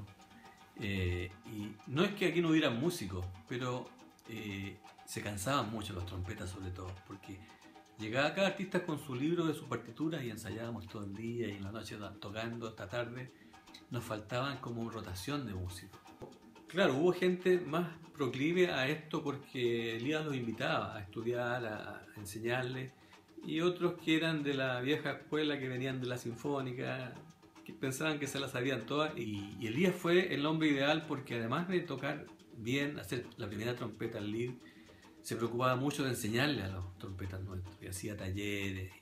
Y no es que aquí no hubiera músicos, pero se cansaban mucho las trompetas, sobre todo, porque llegaba cada artista con su libro de su partitura y ensayábamos todo el día y en la noche tocando hasta tarde. Nos faltaban como rotación de músicos. Claro, hubo gente más proclive a esto porque Elías los invitaba a estudiar, a enseñarles, y otros que eran de la vieja escuela, que venían de la sinfónica, que pensaban que se las sabían todas. Y Elías fue el hombre ideal porque además de tocar bien, hacer la primera trompeta al lead, se preocupaba mucho de enseñarle a los trompetas nuestros, y hacía talleres.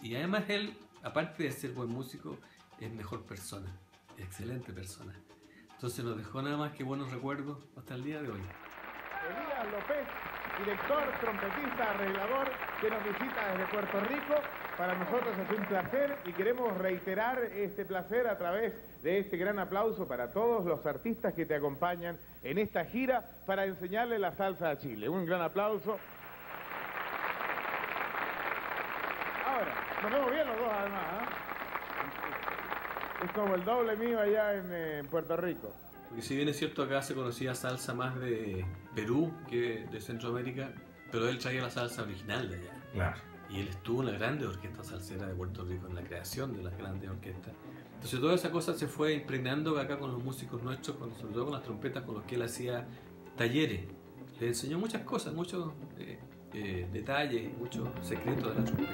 Y además él, aparte de ser buen músico, es mejor persona, es excelente persona. Entonces nos dejó nada más que buenos recuerdos hasta el día de hoy. Elías López, director, trompetista, arreglador, que nos visita desde Puerto Rico. Para nosotros es un placer y queremos reiterar este placer a través de este gran aplauso para todos los artistas que te acompañan en esta gira para enseñarle la salsa a Chile. Un gran aplauso. Ahora, nos vemos bien los dos además, ¿eh? Es como el doble mío allá en Puerto Rico. Porque si bien es cierto, acá se conocía salsa más de Perú que de Centroamérica, pero él traía la salsa original de allá. Claro. Y él estuvo en la grande orquesta salsera de Puerto Rico, en la creación de las grandes orquestas. Entonces toda esa cosa se fue impregnando acá con los músicos nuestros, sobre todo con las trompetas, con los que él hacía talleres. Le enseñó muchas cosas, muchos detalles, muchos secretos de la trompeta.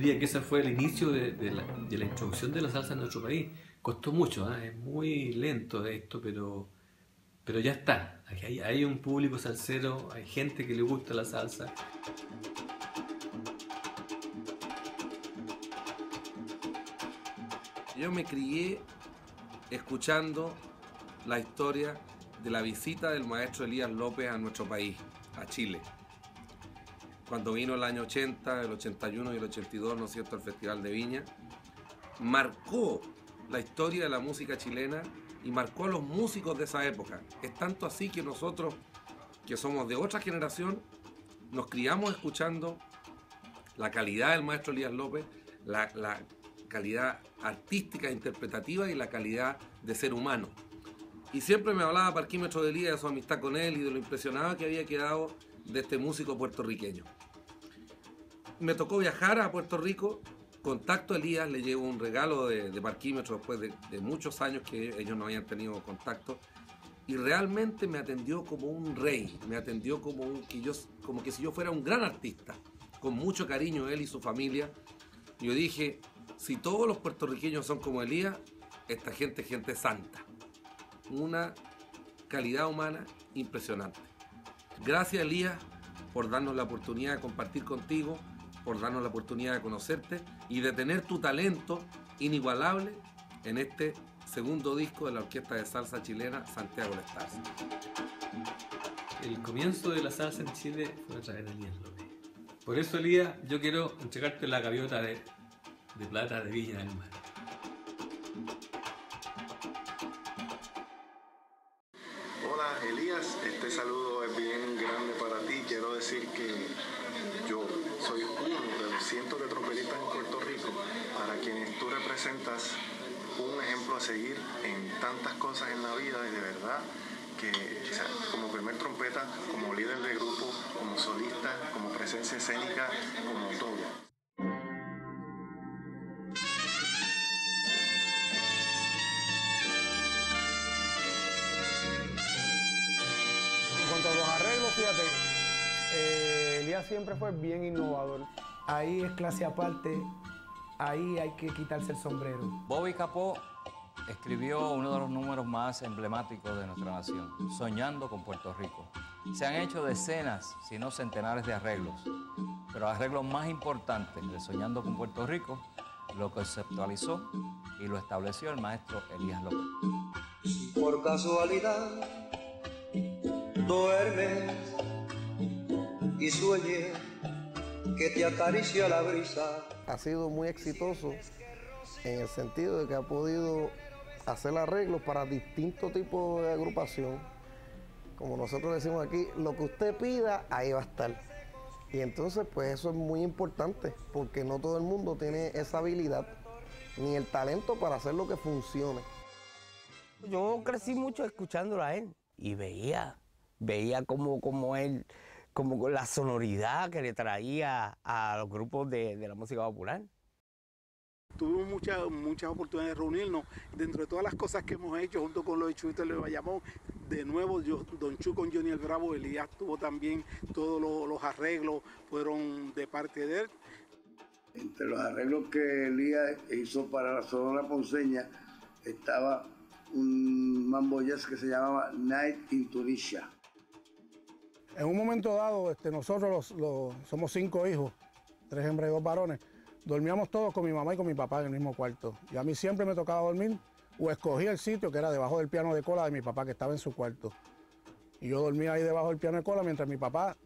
diría que ese fue el inicio de la introducción de la salsa en nuestro país. Costó mucho, es muy lento esto, pero ya está. Hay un público salsero, hay gente que le gusta la salsa. Yo me crié escuchando la historia de la visita del maestro Elías López a nuestro país, a Chile. Cuando vino el año 80, el 81 y el 82, ¿no es cierto?, al Festival de Viña, marcó la historia de la música chilena y marcó a los músicos de esa época. Es tanto así que nosotros, que somos de otra generación, nos criamos escuchando la calidad del maestro Elías López, la calidad artística, interpretativa y la calidad de ser humano. Y siempre me hablaba Parquímetro de Elías de su amistad con él y de lo impresionado que había quedado de este músico puertorriqueño. Me tocó viajar a Puerto Rico, contacto a Elías, le llevo un regalo de Parquímetro después de muchos años que ellos no habían tenido contacto, y realmente me atendió como un rey, me atendió como que si yo fuera un gran artista, con mucho cariño él y su familia. Yo dije, si todos los puertorriqueños son como Elías, esta gente es gente santa. Una calidad humana impresionante. Gracias, Elías, por darnos la oportunidad de compartir contigo, por darnos la oportunidad de conocerte y de tener tu talento inigualable en este segundo disco de la Orquesta de Salsa Chilena, Santiago All Stars. El comienzo de la salsa en Chile fue a través de Elías López. Por eso, Elías, yo quiero entregarte la gaviota de plata de Viña del Mar. Hola Elías, este saludo es bien grande para ti. Quiero decir que yo soy uno de los cientos de trompetistas en Puerto Rico para quienes tú representas un ejemplo a seguir en tantas cosas en la vida, y de verdad que, o sea, como primer trompeta, como líder de grupo, como solista, como presencia escénica, como todo. En cuanto a los arreglos, fíjate, Elías siempre fue bien innovador. Ahí es clase aparte, ahí hay que quitarse el sombrero. Bobby Capó escribió uno de los números más emblemáticos de nuestra nación, Soñando con Puerto Rico. Se han hecho decenas, si no centenares de arreglos, pero el arreglo más importante de Soñando con Puerto Rico lo conceptualizó y lo estableció el maestro Elías López. Por casualidad duermes y sueñes que te acaricia la brisa. Ha sido muy exitoso en el sentido de que ha podido hacer arreglos para distintos tipos de agrupación. Como nosotros decimos aquí, lo que usted pida, ahí va a estar. Y entonces, pues eso es muy importante, porque no todo el mundo tiene esa habilidad ni el talento para hacer lo que funcione. Yo crecí mucho escuchándolo a él y veía como él, como la sonoridad que le traía a los grupos de la música popular. Tuvimos muchas oportunidades de reunirnos. Dentro de todas las cosas que hemos hecho, junto con los de Chuito Le Bayamón, de nuevo, Don Chu con Johnny el Bravo, Elías tuvo también todos los arreglos, fueron de parte de él. Entre los arreglos que Elías hizo para la Sonora Ponceña estaba un mambo jazz que se llamaba Night in Tunisia. En un momento dado, nosotros somos 5 hijos, 3 hembras y 2 varones. Dormíamos todos con mi mamá y con mi papá en el mismo cuarto. Y a mí siempre me tocaba dormir o escogía el sitio que era debajo del piano de cola de mi papá, que estaba en su cuarto. Y yo dormía ahí debajo del piano de cola mientras mi papá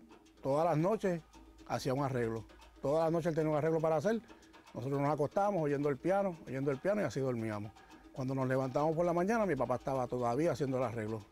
todas las noches hacía un arreglo. Todas las noches él tenía un arreglo para hacer. Nosotros nos acostábamos oyendo el piano y así dormíamos. Cuando nos levantábamos por la mañana, mi papá estaba todavía haciendo el arreglo.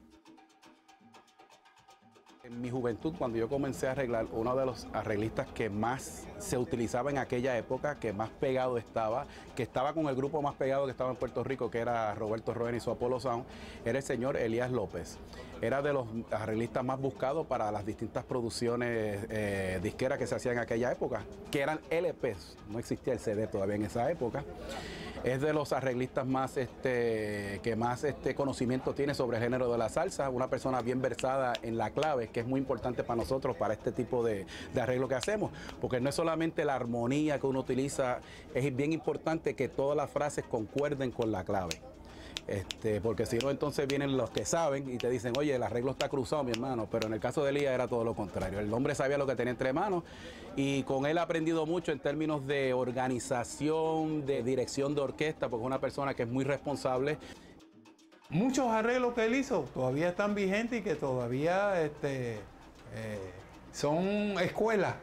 En mi juventud, cuando yo comencé a arreglar, uno de los arreglistas que más se utilizaba en aquella época, que más pegado estaba, que estaba con el grupo más pegado que estaba en Puerto Rico, que era Roberto Roen y su Apollo Sound, era el señor Elías López. Era de los arreglistas más buscados para las distintas producciones disqueras que se hacían en aquella época, que eran LPs, no existía el CD todavía en esa época. Es de los arreglistas más que más conocimiento tiene sobre el género de la salsa, una persona bien versada en la clave, que es muy importante para nosotros, para este tipo de arreglo que hacemos, porque no es solamente la armonía que uno utiliza, es bien importante que todas las frases concuerden con la clave. Porque si no, entonces vienen los que saben y te dicen, oye, el arreglo está cruzado, mi hermano, pero en el caso de Elías era todo lo contrario. El hombre sabía lo que tenía entre manos y con él he aprendido mucho en términos de organización, de dirección de orquesta, porque es una persona que es muy responsable. Muchos arreglos que él hizo todavía están vigentes y que todavía son escuelas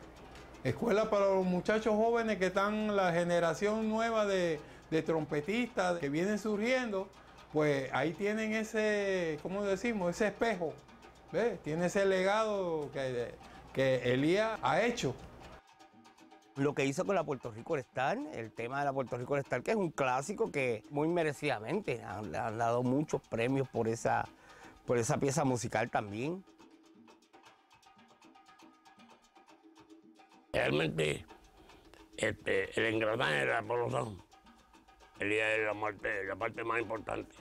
para los muchachos jóvenes que están, la generación nueva de trompetistas que vienen surgiendo. Pues ahí tienen ese, ¿cómo decimos? Ese espejo, ¿ves? Tiene ese legado que Elías ha hecho. Lo que hizo con la Puerto Rico All Star, el tema de la Puerto Rico All Star, que es un clásico que muy merecidamente le han dado muchos premios por esa pieza musical también. Realmente, el engranaje de la población, Elías es la parte más importante.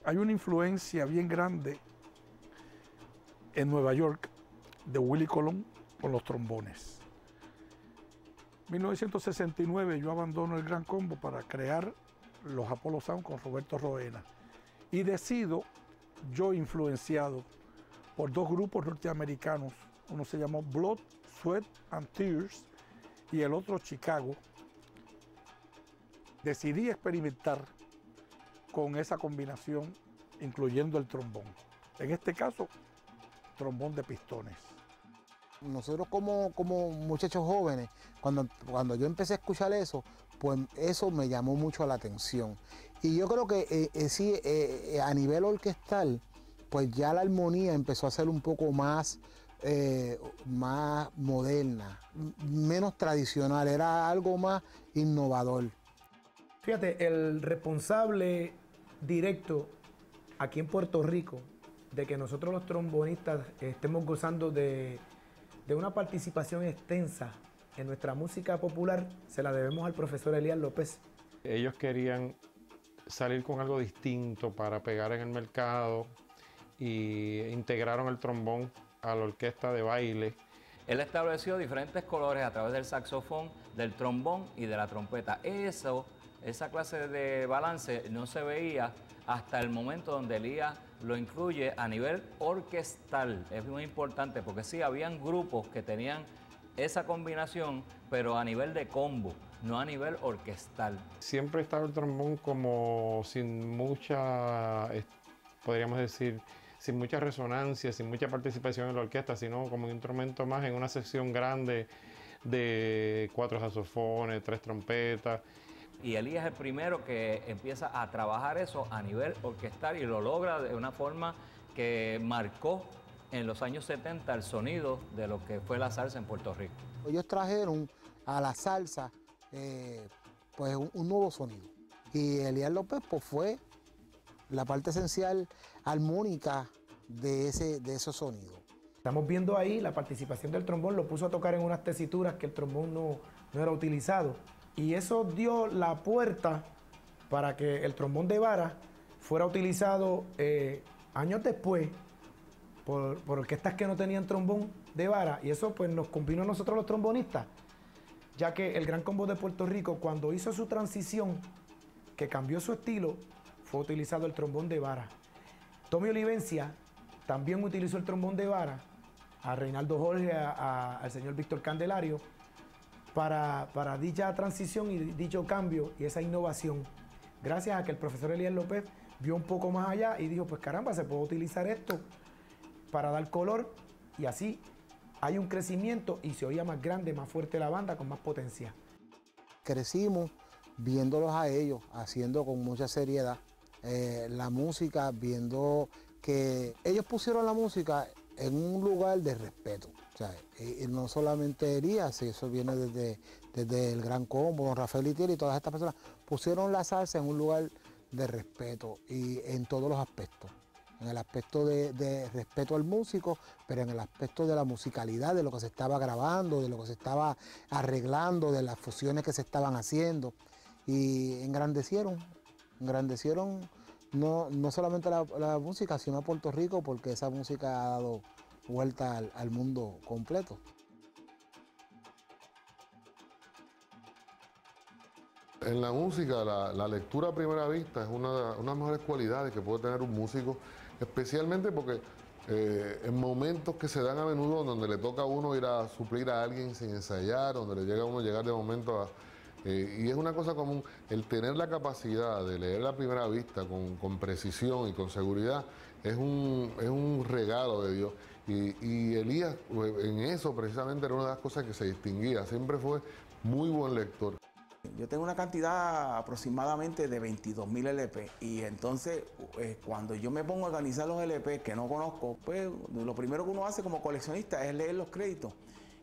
Hay una influencia bien grande en Nueva York de Willie Colón con los trombones. En 1969 yo abandono el Gran Combo para crear los Apollo Sound con Roberto Roena y decido, yo influenciado por dos grupos norteamericanos, uno se llamó Blood, Sweat and Tears y el otro Chicago, decidí experimentar con esa combinación, incluyendo el trombón. En este caso, trombón de pistones. Nosotros como muchachos jóvenes, cuando yo empecé a escuchar eso, pues eso me llamó mucho la atención. Y yo creo que sí, a nivel orquestal, pues ya la armonía empezó a ser un poco más moderna, menos tradicional, era algo más innovador. Fíjate, el responsable directo aquí en Puerto Rico de que nosotros los trombonistas estemos gozando de una participación extensa en nuestra música popular, se la debemos al profesor Elías López. Ellos querían salir con algo distinto para pegar en el mercado y integraron el trombón a la orquesta de baile. Él estableció diferentes colores a través del saxofón, del trombón y de la trompeta. Esa clase de balance no se veía hasta el momento donde Elías lo incluye a nivel orquestal. Es muy importante porque sí, habían grupos que tenían esa combinación, pero a nivel de combo, no a nivel orquestal. Siempre estaba el trombón como sin mucha, podríamos decir, sin mucha resonancia, sin mucha participación en la orquesta, sino como un instrumento más en una sección grande de 4 saxofones, 3 trompetas. Y Elías es el primero que empieza a trabajar eso a nivel orquestal y lo logra de una forma que marcó en los años 70 el sonido de lo que fue la salsa en Puerto Rico. Ellos trajeron a la salsa pues un nuevo sonido. Y Elías López pues, fue la parte esencial armónica de esos sonidos. Estamos viendo ahí la participación del trombón, lo puso a tocar en unas tesituras que el trombón no era utilizado. Y eso dio la puerta para que el trombón de vara fuera utilizado años después por orquestas que no tenían trombón de vara. Y eso pues nos convino a nosotros los trombonistas, ya que el Gran Combo de Puerto Rico, cuando hizo su transición, que cambió su estilo, fue utilizado el trombón de vara. Tommy Olivencia también utilizó el trombón de vara, a Reinaldo Jorge, al señor Víctor Candelario, para dicha transición y dicho cambio y esa innovación. Gracias a que el profesor Elías López vio un poco más allá y dijo, pues caramba, se puede utilizar esto para dar color, y así hay un crecimiento y se oía más grande, más fuerte la banda, con más potencia. Crecimos viéndolos a ellos, haciendo con mucha seriedad la música, viendo que ellos pusieron la música en un lugar de respeto. O sea, y no solamente Elías, eso viene desde el Gran Combo, don Rafael Itiel y todas estas personas, pusieron la salsa en un lugar de respeto y en todos los aspectos. En el aspecto de respeto al músico, pero en el aspecto de la musicalidad, de lo que se estaba grabando, de lo que se estaba arreglando, de las fusiones que se estaban haciendo. y engrandecieron no solamente la música, sino a Puerto Rico, porque esa música ha dado vuelta al mundo completo. En la música, la lectura a primera vista es una de las mejores cualidades que puede tener un músico, especialmente porque en momentos que se dan a menudo donde le toca a uno ir a suplir a alguien sin ensayar, donde le llega a uno llegar de momento y es una cosa común, el tener la capacidad de leer a primera vista con precisión y con seguridad es un regalo de Dios. Y Elías en eso precisamente era una de las cosas que se distinguía, siempre fue muy buen lector. Yo tengo una cantidad aproximadamente de 22.000 LP y entonces cuando yo me pongo a organizar los LP que no conozco, pues lo primero que uno hace como coleccionista es leer los créditos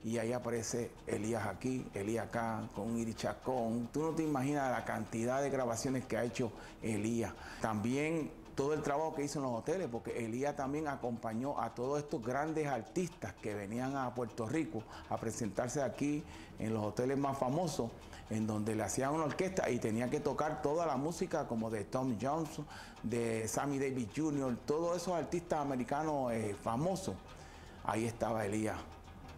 y ahí aparece Elías aquí, Elías acá, con Iri Chacón. Tú no te imaginas la cantidad de grabaciones que ha hecho Elías. También todo el trabajo que hizo en los hoteles, porque Elías también acompañó a todos estos grandes artistas que venían a Puerto Rico a presentarse aquí en los hoteles más famosos, en donde le hacían una orquesta y tenía que tocar toda la música como de Tom Jones, de Sammy Davis Jr., todos esos artistas americanos famosos. Ahí estaba Elías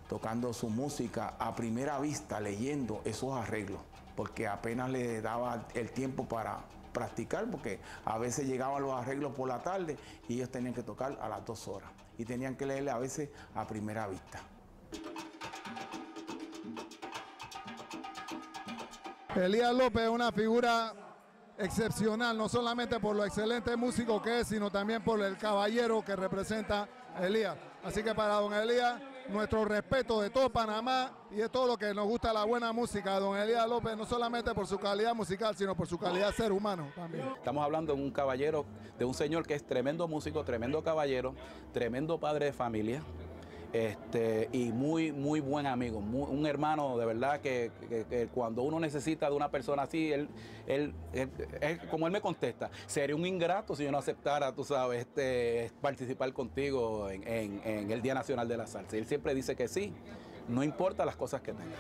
tocando su música a primera vista, leyendo esos arreglos, porque apenas le daba el tiempo para practicar, porque a veces llegaban los arreglos por la tarde y ellos tenían que tocar a las 2 horas y tenían que leerle a veces a primera vista. Elías López es una figura excepcional, no solamente por lo excelente músico que es, sino también por el caballero que representa a Elías. Así que para don Elías, nuestro respeto de todo Panamá y de todo lo que nos gusta la buena música. Don Elías López, no solamente por su calidad musical, sino por su calidad ser humano también. Estamos hablando de un caballero, de un señor que es tremendo músico, tremendo caballero, tremendo padre de familia. Y muy buen amigo, un hermano de verdad que cuando uno necesita de una persona así, él como él me contesta, sería un ingrato si yo no aceptara, tú sabes, participar contigo en el Día Nacional de la Salsa. Él siempre dice que sí, no importa las cosas que tenga.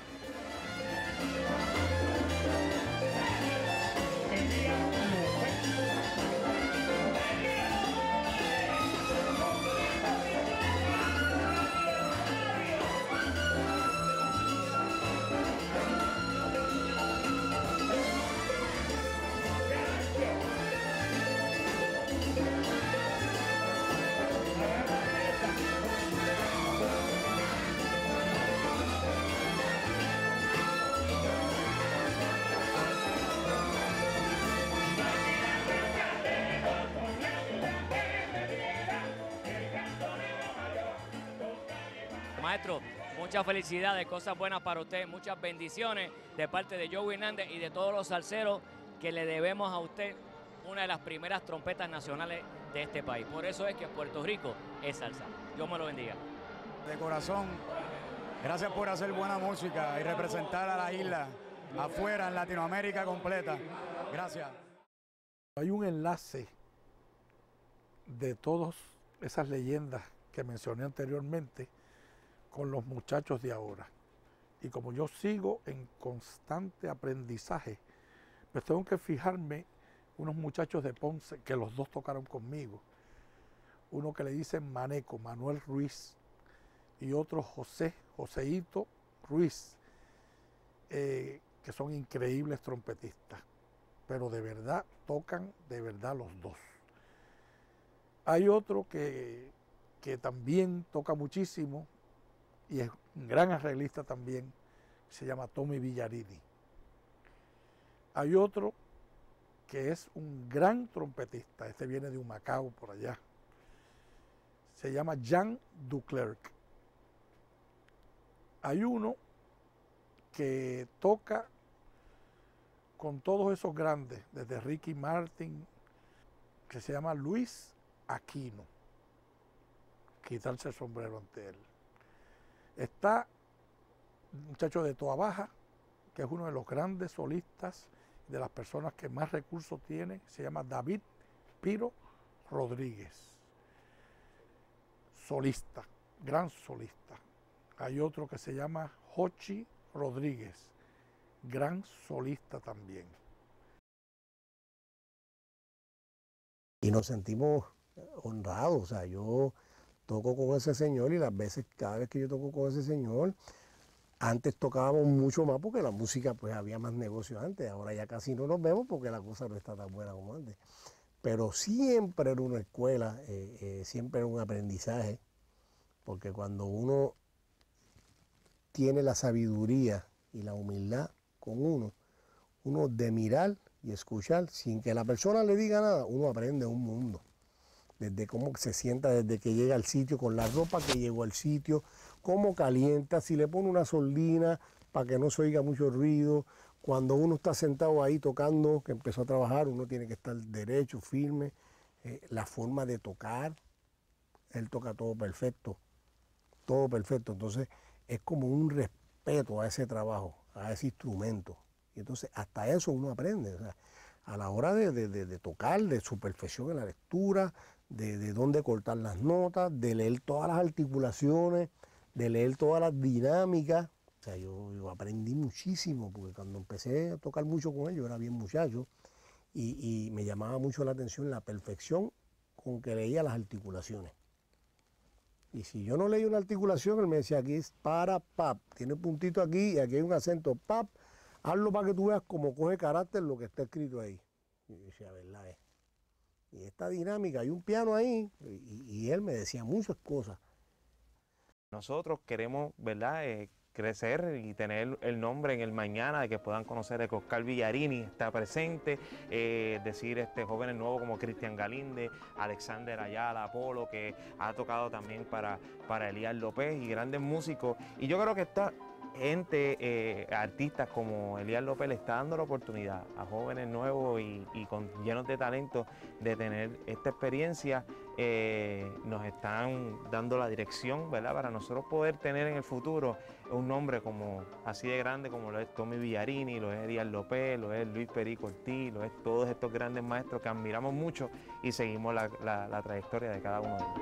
Maestro, muchas felicidades, cosas buenas para usted, muchas bendiciones de parte de Joey Hernández y de todos los salseros que le debemos a usted una de las primeras trompetas nacionales de este país. Por eso es que Puerto Rico es salsa. Dios me lo bendiga. De corazón, gracias por hacer buena música y representar a la isla afuera, en Latinoamérica completa. Gracias. Hay un enlace de todas esas leyendas que mencioné anteriormente con los muchachos de ahora. Y como yo sigo en constante aprendizaje, pues tengo que fijarme unos muchachos de Ponce que los dos tocaron conmigo. Uno que le dicen Maneco, Manuel Ruiz, y otro Joseito Ruiz, que son increíbles trompetistas, pero de verdad tocan de verdad los dos. Hay otro que también toca muchísimo y es un gran arreglista también, se llama Tommy Villarini. Hay otro que es un gran trompetista, este viene de Humacao por allá, se llama Jean Duclerc. Hay uno que toca con todos esos grandes, desde Ricky Martin, que se llama Luis Aquino. Quitarse el sombrero ante él. Está un muchacho de Toa Baja, que es uno de los grandes solistas, de las personas que más recursos tiene, se llama David Piro Rodríguez. Solista, gran solista. Hay otro que se llama Jochi Rodríguez, gran solista también. Y nos sentimos honrados. O sea, yo toco con ese señor y cada vez que yo toco con ese señor, antes tocábamos mucho más porque la música, pues había más negocio antes. Ahora ya casi no nos vemos porque la cosa no está tan buena como antes. Pero siempre era una escuela, siempre era un aprendizaje, porque cuando uno tiene la sabiduría y la humildad con uno de mirar y escuchar, sin que la persona le diga nada, uno aprende un mundo. Desde cómo se sienta, desde que llega al sitio, con la ropa que llegó al sitio, cómo calienta, si le pone una sordina para que no se oiga mucho ruido. Cuando uno está sentado ahí tocando, que empezó a trabajar, uno tiene que estar derecho, firme. La forma de tocar, él toca todo perfecto, todo perfecto. Entonces es como un respeto a ese trabajo, a ese instrumento. Y entonces hasta eso uno aprende. O sea, a la hora de tocar, de su perfección en la lectura, de dónde cortar las notas, de leer todas las articulaciones, de leer todas las dinámicas. O sea, yo aprendí muchísimo, porque cuando empecé a tocar mucho con él, yo era bien muchacho, y me llamaba mucho la atención la perfección con que leía las articulaciones. Y si yo no leía una articulación, él me decía, aquí es para, pap, tiene puntito aquí y aquí hay un acento, pap, hazlo para que tú veas cómo coge carácter lo que está escrito ahí. Y yo decía, verdad es. Y esta dinámica, hay un piano ahí, y él me decía muchas cosas. Nosotros queremos, ¿verdad?, crecer y tener el nombre en el mañana, de que puedan conocer que Oscar Villarini está presente, decir jóvenes nuevos como Cristian Galinde, Alexander Ayala, Apolo, que ha tocado también para Elías López y grandes músicos. Y yo creo que esta gente, artistas como Elías López, le está dando la oportunidad a jóvenes nuevos y llenos de talento de tener esta experiencia. Nos están dando la dirección, ¿verdad?, para nosotros poder tener en el futuro un nombre como así de grande como lo es Tommy Villarini, lo es Elías López, lo es Luis Perico Ortiz, lo es todos estos grandes maestros que admiramos mucho y seguimos la trayectoria de cada uno de ellos.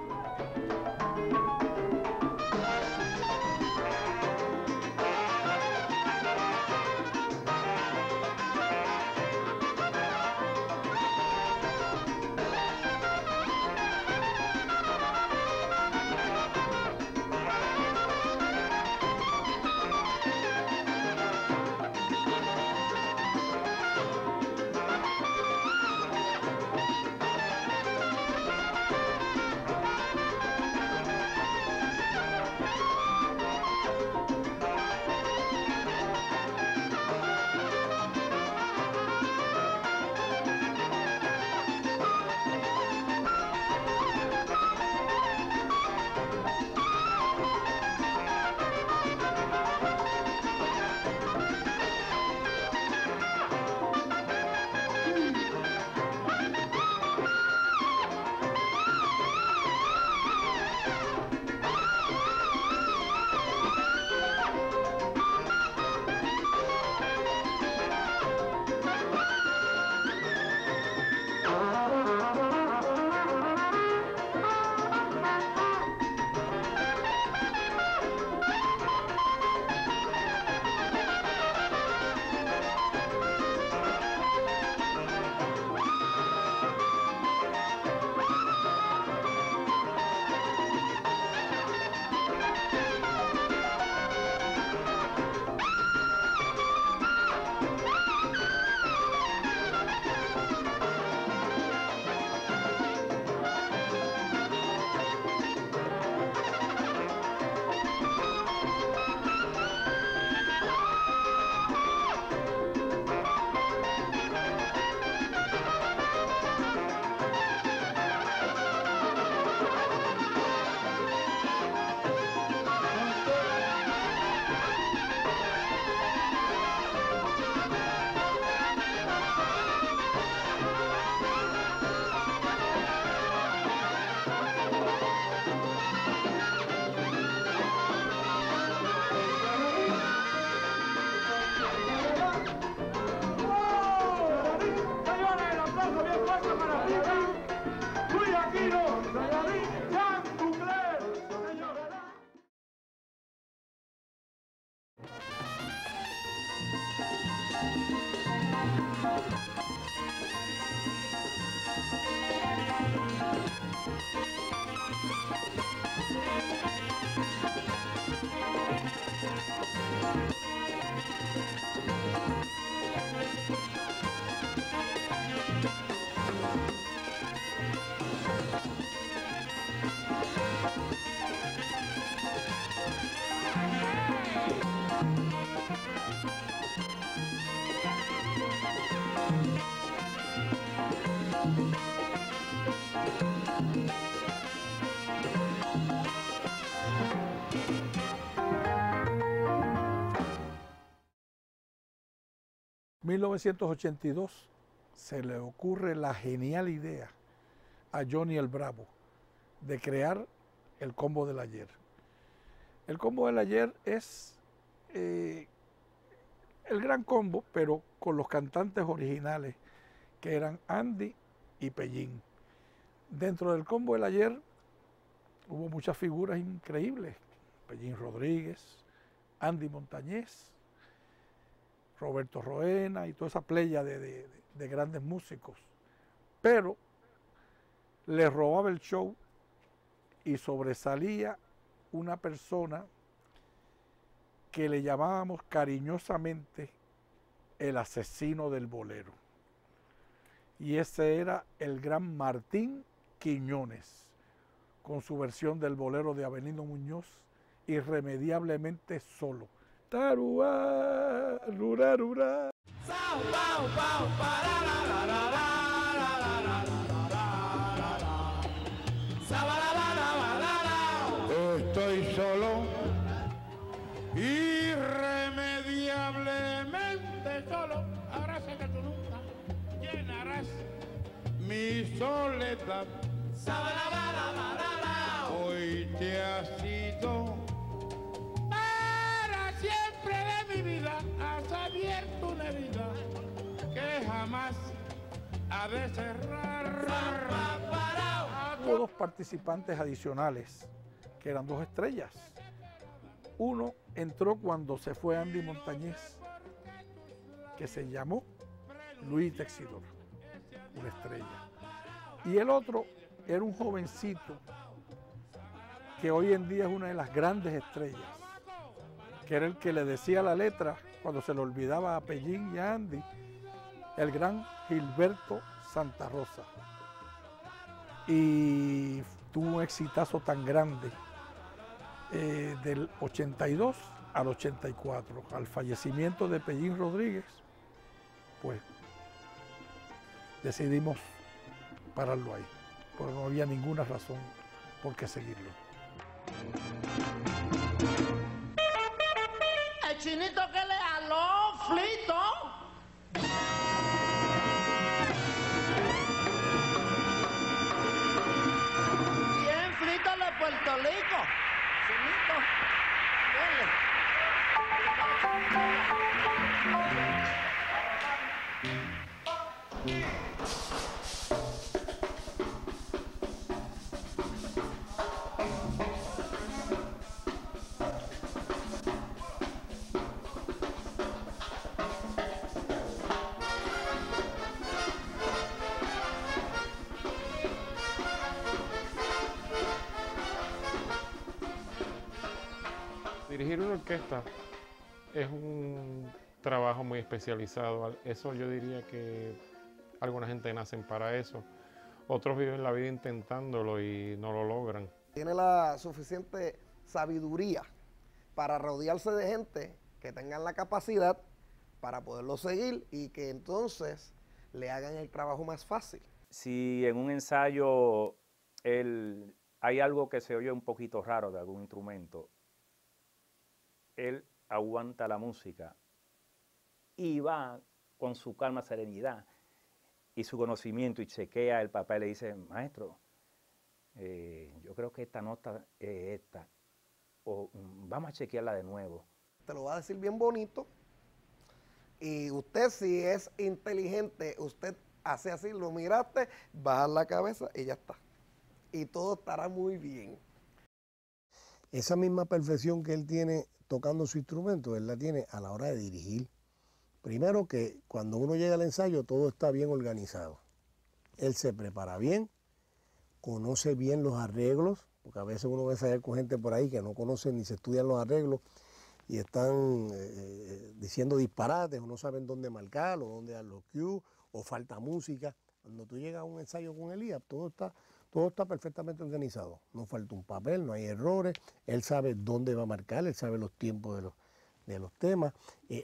En 1982 se le ocurre la genial idea a Johnny el Bravo de crear el Combo del Ayer. El Combo del Ayer es el gran combo, pero con los cantantes originales, que eran Andy y Pellín. Dentro del Combo del Ayer hubo muchas figuras increíbles: Pellín Rodríguez, Andy Montañez, Roberto Roena y toda esa playa de grandes músicos. Pero le robaba el show y sobresalía una persona que le llamábamos cariñosamente el asesino del bolero. Y ese era el gran Martín Quiñones, con su versión del bolero de Avelino Muñoz, Irremediablemente Solo. Tarua, rura, rura. Estoy solo, irremediablemente solo. Ahora sé que tú nunca llenarás mi soledad. Hoy te has ido para siempre de mi vida. Has abierto una herida que jamás ha de cerrar. Hubo dos participantes adicionales, que eran dos estrellas. Uno entró cuando se fue Andy Montañez, que se llamó Luis Texidor, una estrella. Y el otro era un jovencito que hoy en día es una de las grandes estrellas, que era el que le decía la letra cuando se le olvidaba a Pellín y a Andy, el gran Gilberto Santa Rosa. Y tuvo un exitazo tan grande del 82 al 84. Al fallecimiento de Pellín Rodríguez, pues decidimos pararlo ahí, porque no había ninguna razón por qué seguirlo. El chinito que le aló, Flito. Bien, Flito de Puerto Rico. Chinito, Dirigir una orquesta es un trabajo muy especializado. Eso yo diría que alguna gente nacen para eso. Otros viven la vida intentándolo y no lo logran. Tiene la suficiente sabiduría para rodearse de gente que tengan la capacidad para poderlo seguir y que entonces le hagan el trabajo más fácil. Si en un ensayo hay algo que se oye un poquito raro de algún instrumento, él aguanta la música y va con su calma, serenidad y su conocimiento y chequea el papel y le dice: maestro, yo creo que esta nota es esta, o vamos a chequearla de nuevo. Te lo va a decir bien bonito y usted, si es inteligente, usted hace así, lo miraste, baja la cabeza y ya está. Y todo estará muy bien. Esa misma perfección que él tiene tocando su instrumento, él la tiene a la hora de dirigir. Primero, que cuando uno llega al ensayo todo está bien organizado. Él se prepara bien, conoce bien los arreglos, porque a veces uno va a ensayar con gente por ahí que no conoce ni se estudian los arreglos y están diciendo disparates o no saben dónde marcar o dónde dar los cues o falta música. Cuando tú llegas a un ensayo con Elías, todo está perfectamente organizado. No falta un papel, no hay errores. Él sabe dónde va a marcar, él sabe los tiempos de los temas.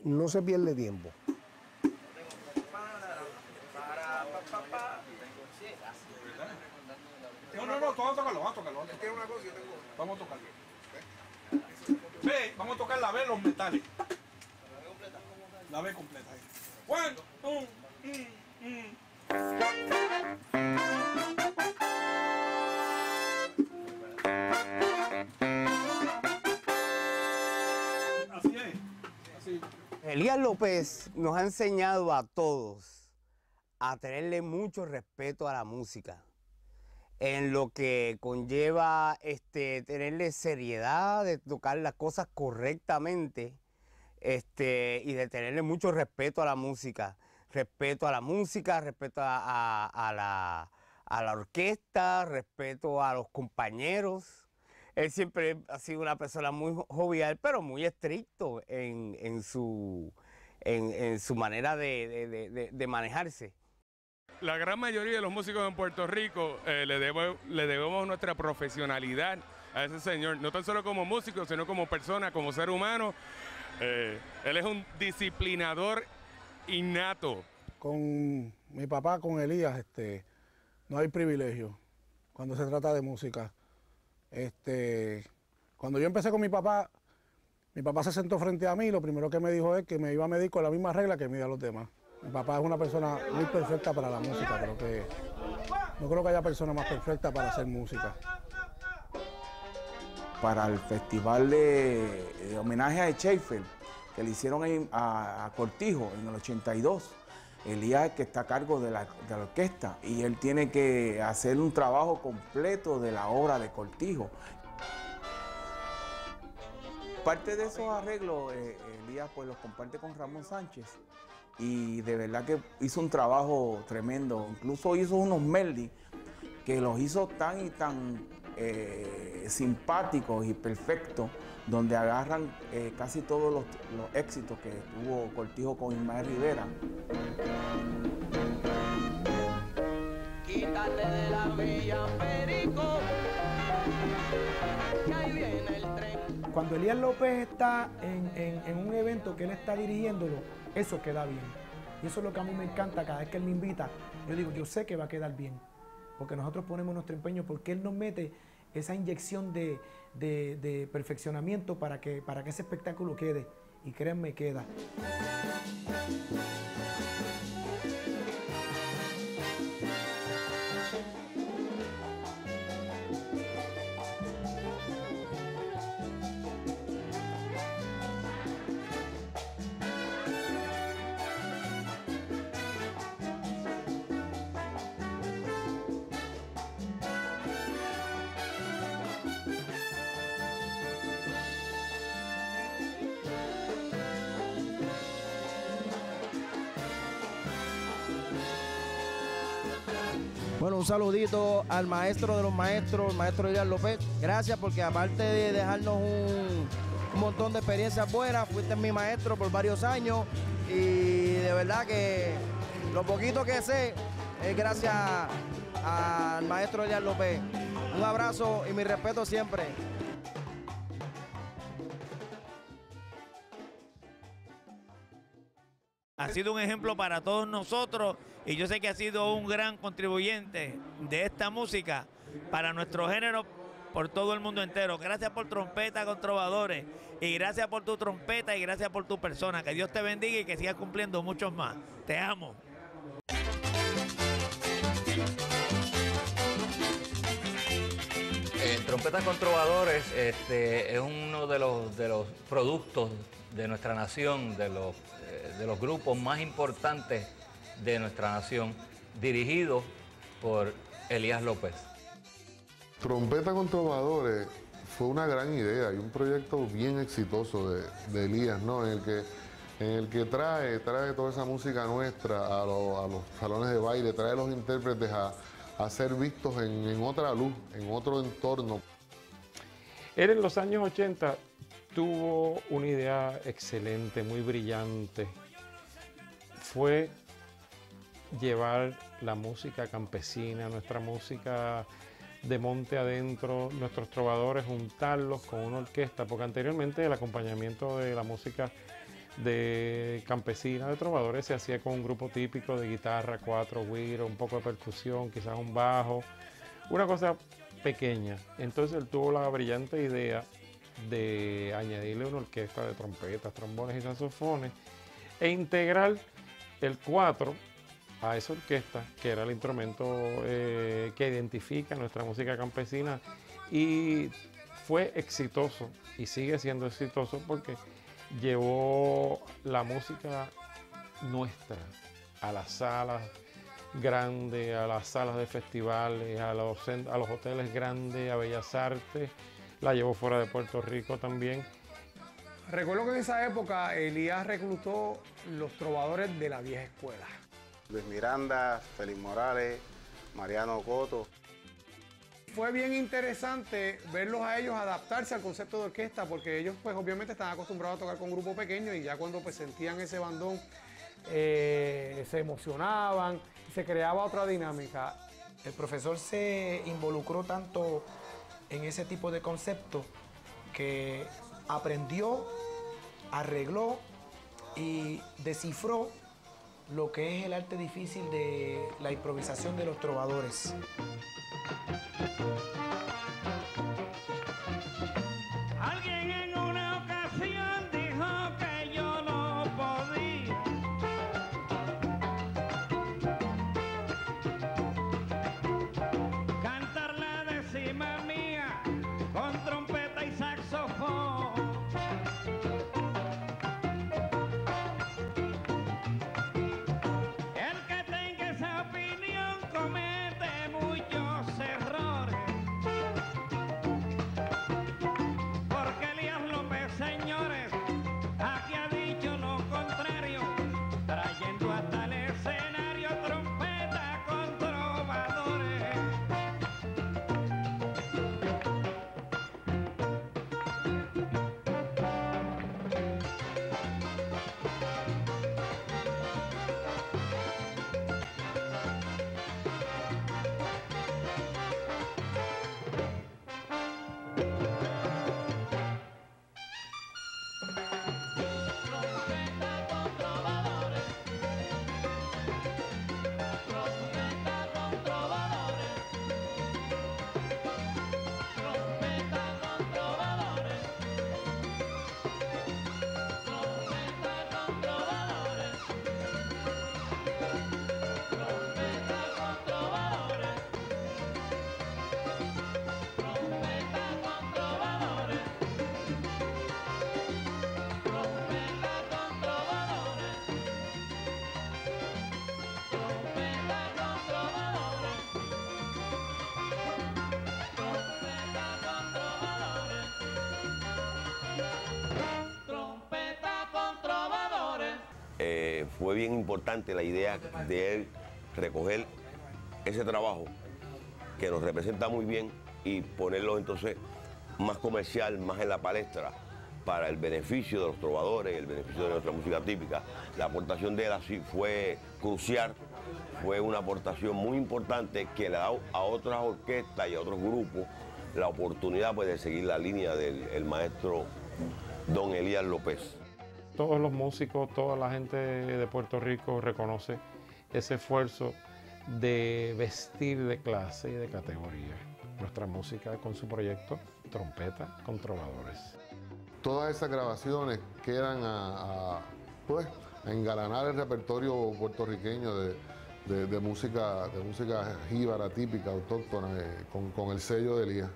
No se pierde tiempo. Él tiene una cosa y yo tengo otra. Vamos a tocar. Ve, vamos a tocar la B, los metales. La B completa. Bueno, así es. Así. Elías López nos ha enseñado a todos a tenerle mucho respeto a la música, en lo que conlleva tenerle seriedad, de tocar las cosas correctamente y de tenerle mucho respeto a la música. Respeto a la música, respeto a la orquesta, respeto a los compañeros. Él siempre ha sido una persona muy jovial, pero muy estricto en su manera de manejarse. La gran mayoría de los músicos en Puerto Rico le debemos nuestra profesionalidad a ese señor, no tan solo como músico, sino como persona, como ser humano. Él es un disciplinador innato. Con mi papá, con Elías, no hay privilegio cuando se trata de música. Cuando yo empecé con mi papá se sentó frente a mí y lo primero que me dijo es que me iba a medir con la misma regla que mide a los demás. Mi papá es una persona muy perfecta para la música, no creo que haya persona más perfecta para hacer música. Para el festival de homenaje a Schaefer, que le hicieron a Cortijo en el 82, Elías es que está a cargo de la orquesta y él tiene que hacer un trabajo completo de la obra de Cortijo. Parte de esos arreglos, Elías pues los comparte con Ramón Sánchez y de verdad que hizo un trabajo tremendo. Incluso hizo unos melodies que los hizo tan y tan simpáticos y perfectos, donde agarran casi todos los éxitos que tuvo Cortijo con Ismael Rivera. Quítate de la vía, Perico, que ahí viene el tren. Cuando Elías López está en un evento que él está dirigiéndolo, eso queda bien. Y eso es lo que a mí me encanta cada vez que él me invita. Yo digo, yo sé que va a quedar bien, porque nosotros ponemos nuestro empeño, porque él nos mete esa inyección de perfeccionamiento para que ese espectáculo quede. Y créanme, queda. Bueno, un saludito al maestro de los maestros, el maestro Elías López. Gracias porque aparte de dejarnos un montón de experiencias buenas, fuiste mi maestro por varios años y de verdad que lo poquito que sé es gracias al maestro Elías López. Un abrazo y mi respeto siempre. Ha sido un ejemplo para todos nosotros y yo sé que ha sido un gran contribuyente de esta música para nuestro género por todo el mundo entero. Gracias por Trompeta con Trovadores y gracias por tu trompeta y gracias por tu persona. Que Dios te bendiga y que sigas cumpliendo muchos más. Te amo. Trompetas con Trovadores es uno de los productos de nuestra nación, de los grupos más importantes de nuestra nación, dirigido por Elías López. Trompeta con Trovadores fue una gran idea y un proyecto bien exitoso de Elías, ¿no? En el que trae toda esa música nuestra a los salones de baile, trae a los intérpretes a ser vistos en otra luz, en otro entorno. Él en los años 80 tuvo una idea excelente, muy brillante. Fue llevar la música campesina, nuestra música de monte adentro, nuestros trovadores, juntarlos con una orquesta, porque anteriormente el acompañamiento de la música de campesina, de trovadores, se hacía con un grupo típico de guitarra, 4 güiros, un poco de percusión, quizás un bajo, una cosa pequeña. Entonces él tuvo la brillante idea de añadirle una orquesta de trompetas, trombones y saxofones e integrar el 4 a esa orquesta, que era el instrumento que identifica nuestra música campesina, y fue exitoso y sigue siendo exitoso porque llevó la música nuestra a las salas grandes, a las salas de festivales, a los hoteles grandes, a Bellas Artes, la llevó fuera de Puerto Rico también. Recuerdo que en esa época Elías reclutó los trovadores de la vieja escuela. Luis Miranda, Félix Morales, Mariano Coto. Fue bien interesante verlos a ellos adaptarse al concepto de orquesta, porque ellos pues obviamente estaban acostumbrados a tocar con grupos pequeños y ya cuando pues sentían ese bandón se emocionaban, se creaba otra dinámica. El profesor se involucró tanto en ese tipo de conceptos que aprendió, arregló y descifró lo que es el arte difícil de la improvisación de los trovadores. Alguien en una ocasión dijo que yo no podía. Cantar la décima mía con trompeta y saxofón. El que tenga esa opinión comete muchos errores. Porque Elías López, señores, aquí ha dicho lo contrario, trayendo hasta el escenario trompeta con trovadores. Fue bien importante la idea de él recoger ese trabajo que nos representa muy bien y ponerlo entonces más comercial, más en la palestra para el beneficio de los trovadores, el beneficio de nuestra música típica. La aportación de él así fue crucial, fue una aportación muy importante que le ha dado a otras orquestas y a otros grupos la oportunidad pues, de seguir la línea del maestro don Elías López. Todos los músicos, toda la gente de Puerto Rico reconoce ese esfuerzo de vestir de clase y de categoría nuestra música con su proyecto Trompeta con Trovadores. Todas esas grabaciones quedan pues, a engalanar el repertorio puertorriqueño de música jíbara típica, autóctona, con el sello de Elías.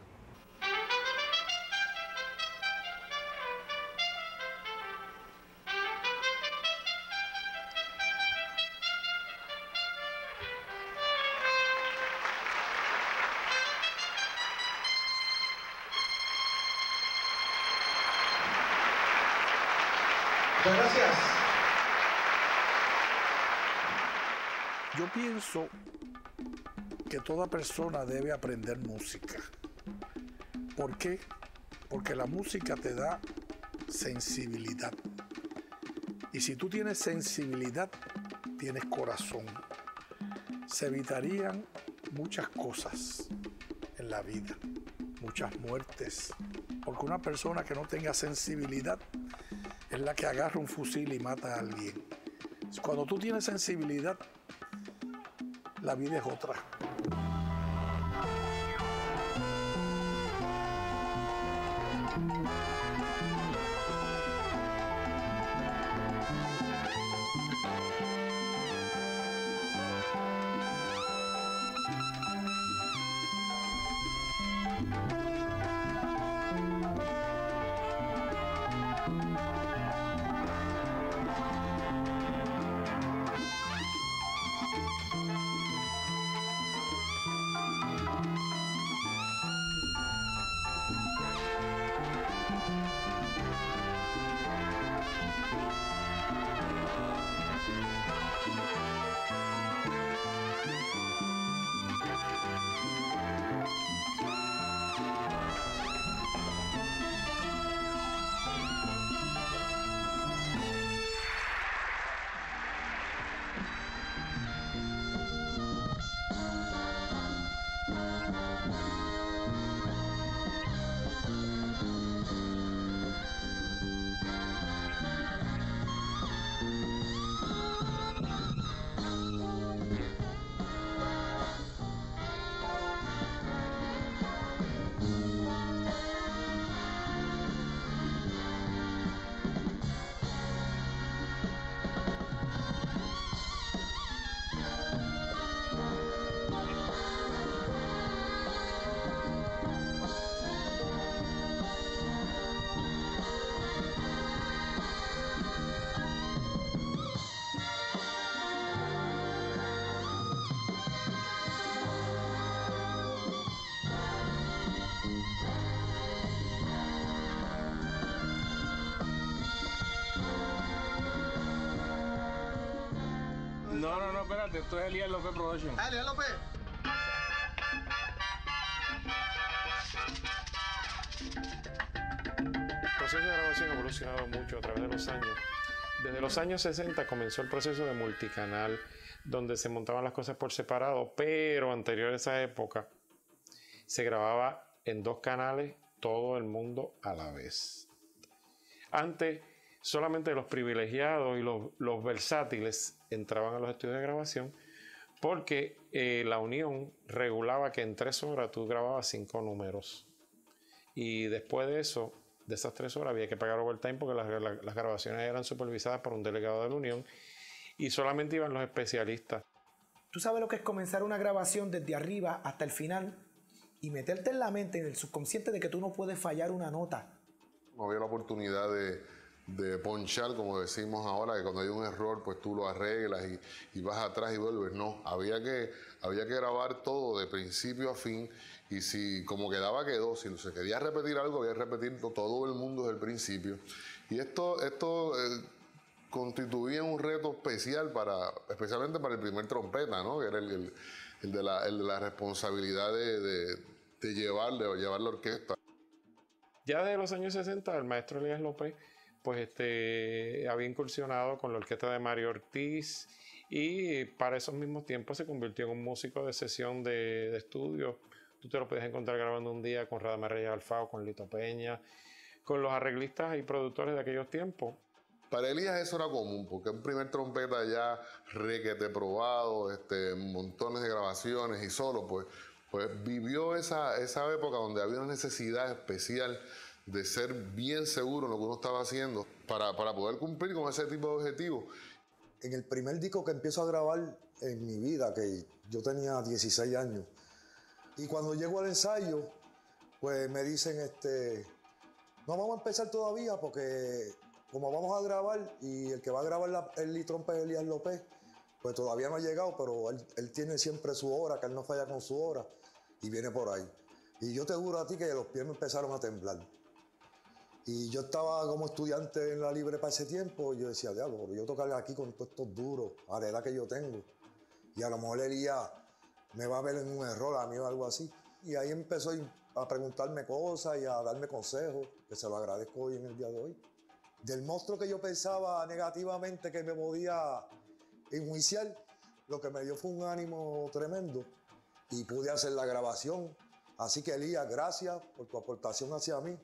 Muchas gracias. Yo pienso que toda persona debe aprender música. ¿Por qué? Porque la música te da sensibilidad. Y si tú tienes sensibilidad, tienes corazón. Se evitarían muchas cosas en la vida, muchas muertes. Porque una persona que no tenga sensibilidad es la que agarra un fusil y mata a alguien. Cuando tú tienes sensibilidad, la vida es otra. No, espérate, esto es Elías López Production. Ah, Elías López. El proceso de grabación ha evolucionado mucho a través de los años. Desde los años 60 comenzó el proceso de multicanal, donde se montaban las cosas por separado, pero anterior a esa época se grababa en 2 canales todo el mundo a la vez. Antes, solamente los privilegiados y los versátiles entraban a los estudios de grabación porque la Unión regulaba que en 3 horas tú grababas 5 números. Y después de eso, de esas 3 horas, había que pagar overtime porque las grabaciones eran supervisadas por un delegado de la Unión y solamente iban los especialistas. ¿Tú sabes lo que es comenzar una grabación desde arriba hasta el final y meterte en la mente, en el subconsciente, de que tú no puedes fallar una nota? No había la oportunidad de ponchar, como decimos ahora, que cuando hay un error, pues tú lo arreglas y vas atrás y vuelves. No, había que grabar todo de principio a fin, y si como quedaba, quedó. Si se quería repetir algo, había que repetirlo todo el mundo desde el principio. Y esto constituía un reto especial especialmente para el primer trompeta, ¿no? Que era el de la responsabilidad de llevar la orquesta. Ya desde los años 60, el maestro Elías López pues había incursionado con la orquesta de Mario Ortiz, y para esos mismos tiempos se convirtió en un músico de sesión de estudio. Tú te lo puedes encontrar grabando un día con Radamés Reyes Alfao, con Lito Peña, con los arreglistas y productores de aquellos tiempos. Para Elías eso era común, porque un primer trompeta ya requete probado, montones de grabaciones y solo, pues vivió esa época donde había una necesidad especial de ser bien seguro en lo que uno estaba haciendo para poder cumplir con ese tipo de objetivos. En el primer disco que empiezo a grabar en mi vida, que yo tenía 16 años, y cuando llego al ensayo, pues me dicen, no vamos a empezar todavía porque como vamos a grabar y el que va a grabar el lead trompa es Elías López, pues todavía no ha llegado, pero él tiene siempre su hora, que él no falla con su hora, y viene por ahí. Y yo te juro a ti que los pies me empezaron a temblar. Y yo estaba como estudiante en la libre para ese tiempo, y yo decía, diablo, pero yo tocarle aquí con todos estos duros, a la edad que yo tengo. Y a lo mejor Elías me va a ver en un error a mí o algo así. Y ahí empezó a preguntarme cosas y a darme consejos, que se lo agradezco hoy en el día de hoy. Del monstruo que yo pensaba negativamente que me podía enjuiciar, lo que me dio fue un ánimo tremendo y pude hacer la grabación. Así que Elías, gracias por tu aportación hacia mí.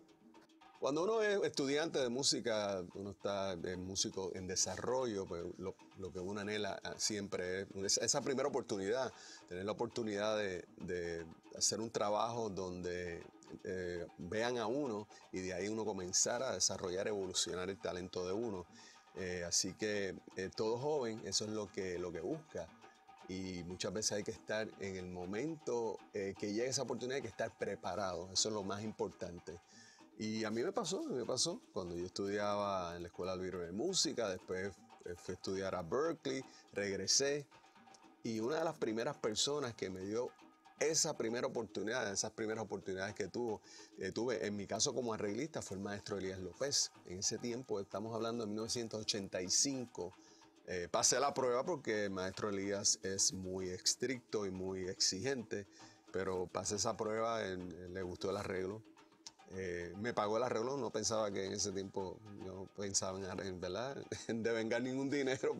Cuando uno es estudiante de música, uno está músico en desarrollo, pues lo que uno anhela siempre es esa primera oportunidad, tener la oportunidad de hacer un trabajo donde vean a uno y de ahí uno comenzar a desarrollar, evolucionar el talento de uno. Así que todo joven, eso es lo que busca. Y muchas veces hay que estar en el momento que llegue esa oportunidad, hay que estar preparado, eso es lo más importante. Y a mí me pasó cuando yo estudiaba en la Escuela Libre de Música, después fui a estudiar a Berkeley, regresé, y una de las primeras personas que me dio esa primera oportunidad, esas primeras oportunidades que tuve, en mi caso como arreglista, fue el maestro Elías López. En ese tiempo, estamos hablando de 1985, pasé la prueba porque el maestro Elías es muy estricto y muy exigente, pero pasé esa prueba, le gustó el arreglo. Me pagó el arreglo, no pensaba que en ese tiempo, yo pensaba en verdad, en devengar ningún dinero,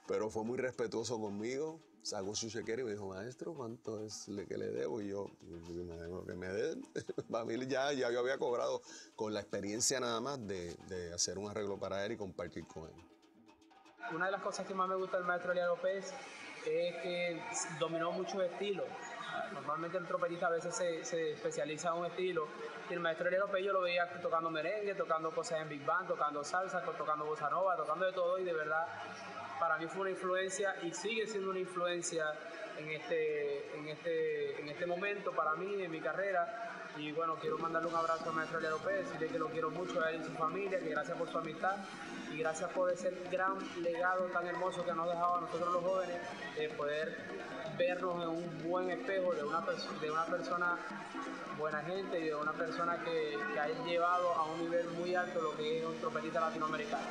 pero fue muy respetuoso conmigo, sacó su chequera y me dijo, maestro, ¿cuánto es que le debo? Y yo, lo que me den, para mí ya yo había cobrado con la experiencia nada más de hacer un arreglo para él y compartir con él. Una de las cosas que más me gusta del maestro Elías López es que dominó muchos estilos. Normalmente el trompetista a veces se especializa en un estilo, y el maestro Elías López yo lo veía tocando merengue, tocando cosas en big band, tocando salsa, tocando bossa nova, tocando de todo, y de verdad para mí fue una influencia y sigue siendo una influencia en este momento para mí, en mi carrera. Y bueno, quiero mandarle un abrazo al maestro Elías López, decirle que lo quiero mucho a él y su familia, que gracias por su amistad y gracias por ese gran legado tan hermoso que nos ha dejado a nosotros los jóvenes, de poder vernos en un buen espejo de una persona buena gente y de una persona que ha llevado a un nivel muy alto lo que es un trompetista latinoamericano.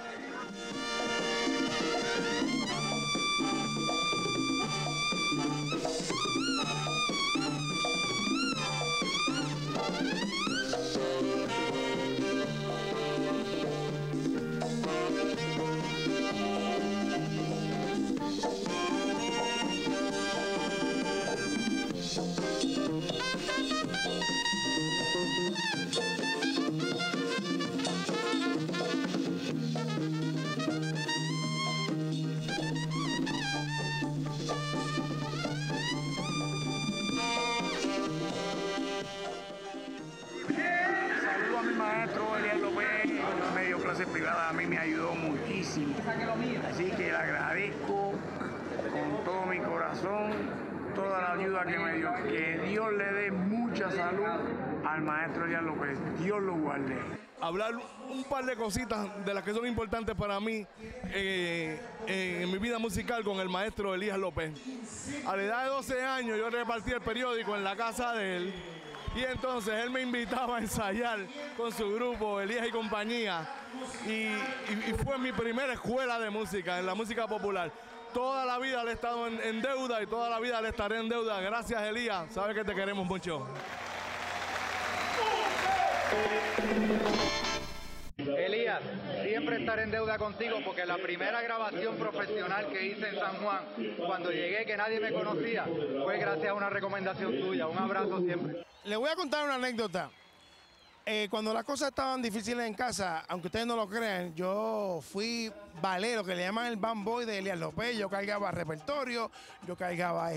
Saludo a mi maestro Elías López, me dio clases privadas, a mí me ayudó muchísimo. Así que le agradezco con todo mi corazón toda la ayuda que me dio. Que Dios le dé mucha salud al maestro Elías López. Dios lo guarde. Hablar un par de cositas de las que son importantes para mí en mi vida musical con el maestro Elías López. A la edad de 12 años yo repartí el periódico en la casa de él. Y entonces él me invitaba a ensayar con su grupo, Elías y compañía, y fue mi primera escuela de música, en la música popular. Toda la vida le he estado en deuda y toda la vida le estaré en deuda. Gracias, Elías, sabes que te queremos mucho. Elías, siempre estaré en deuda contigo porque la primera grabación profesional que hice en San Juan, cuando llegué que nadie me conocía, fue gracias a una recomendación tuya. Un abrazo siempre. Le voy a contar una anécdota. Cuando las cosas estaban difíciles en casa, aunque ustedes no lo crean, yo fui balero, que le llaman el band boy de Elías López. Yo cargaba repertorio, yo cargaba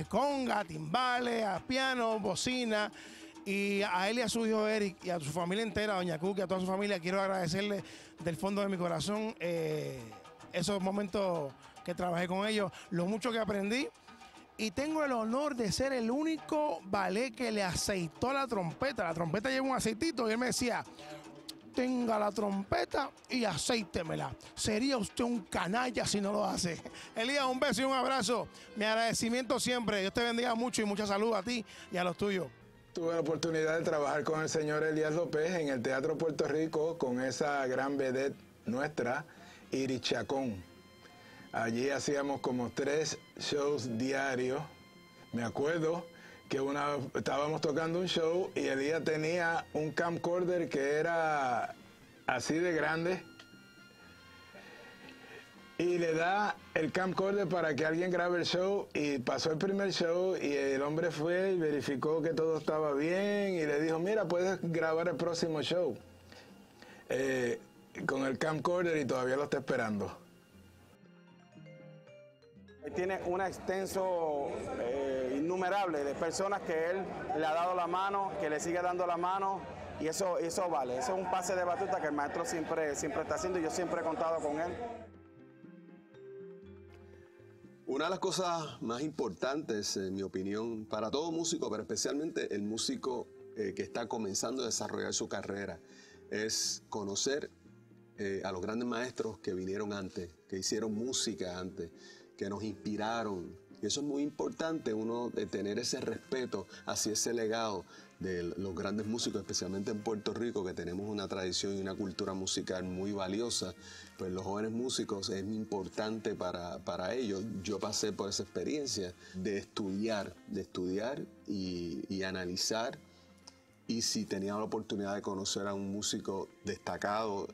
conga, timbales, piano, bocina. Y a él y a su hijo Eric y a su familia entera, a doña Cookie, a toda su familia, quiero agradecerle del fondo de mi corazón esos momentos que trabajé con ellos, lo mucho que aprendí. Y tengo el honor de ser el único ballet que le aceitó la trompeta. La trompeta lleva un aceitito y él me decía, tenga la trompeta y aceitemela. Sería usted un canalla si no lo hace. Elías, un beso y un abrazo. Mi agradecimiento siempre. Dios te bendiga mucho y mucha salud a ti y a los tuyos. Tuve la oportunidad de trabajar con el señor Elías López en el Teatro Puerto Rico con esa gran vedette nuestra, Iris Chacón. Allí hacíamos como 3 shows diarios. Me acuerdo que estábamos tocando un show y Elías tenía un camcorder que era así de grande y le da el camcorder para que alguien grabe el show y pasó el primer show y el hombre fue y verificó que todo estaba bien y le dijo, mira, puedes grabar el próximo show con el camcorder y todavía lo está esperando. Tiene un extenso innumerable de personas que él le ha dado la mano, que le sigue dando la mano y eso vale. Eso es un pase de batuta que el maestro siempre está haciendo y yo siempre he contado con él. Una de las cosas más importantes, en mi opinión, para todo músico, pero especialmente el músico que está comenzando a desarrollar su carrera, es conocer a los grandes maestros que vinieron antes, que hicieron música antes, que nos inspiraron. Y eso es muy importante, uno de tener ese respeto hacia ese legado de los grandes músicos, especialmente en Puerto Rico, que tenemos una tradición y una cultura musical muy valiosa. Pues los jóvenes músicos es importante para ellos. Yo pasé por esa experiencia de estudiar y analizar. Y si tenía la oportunidad de conocer a un músico destacado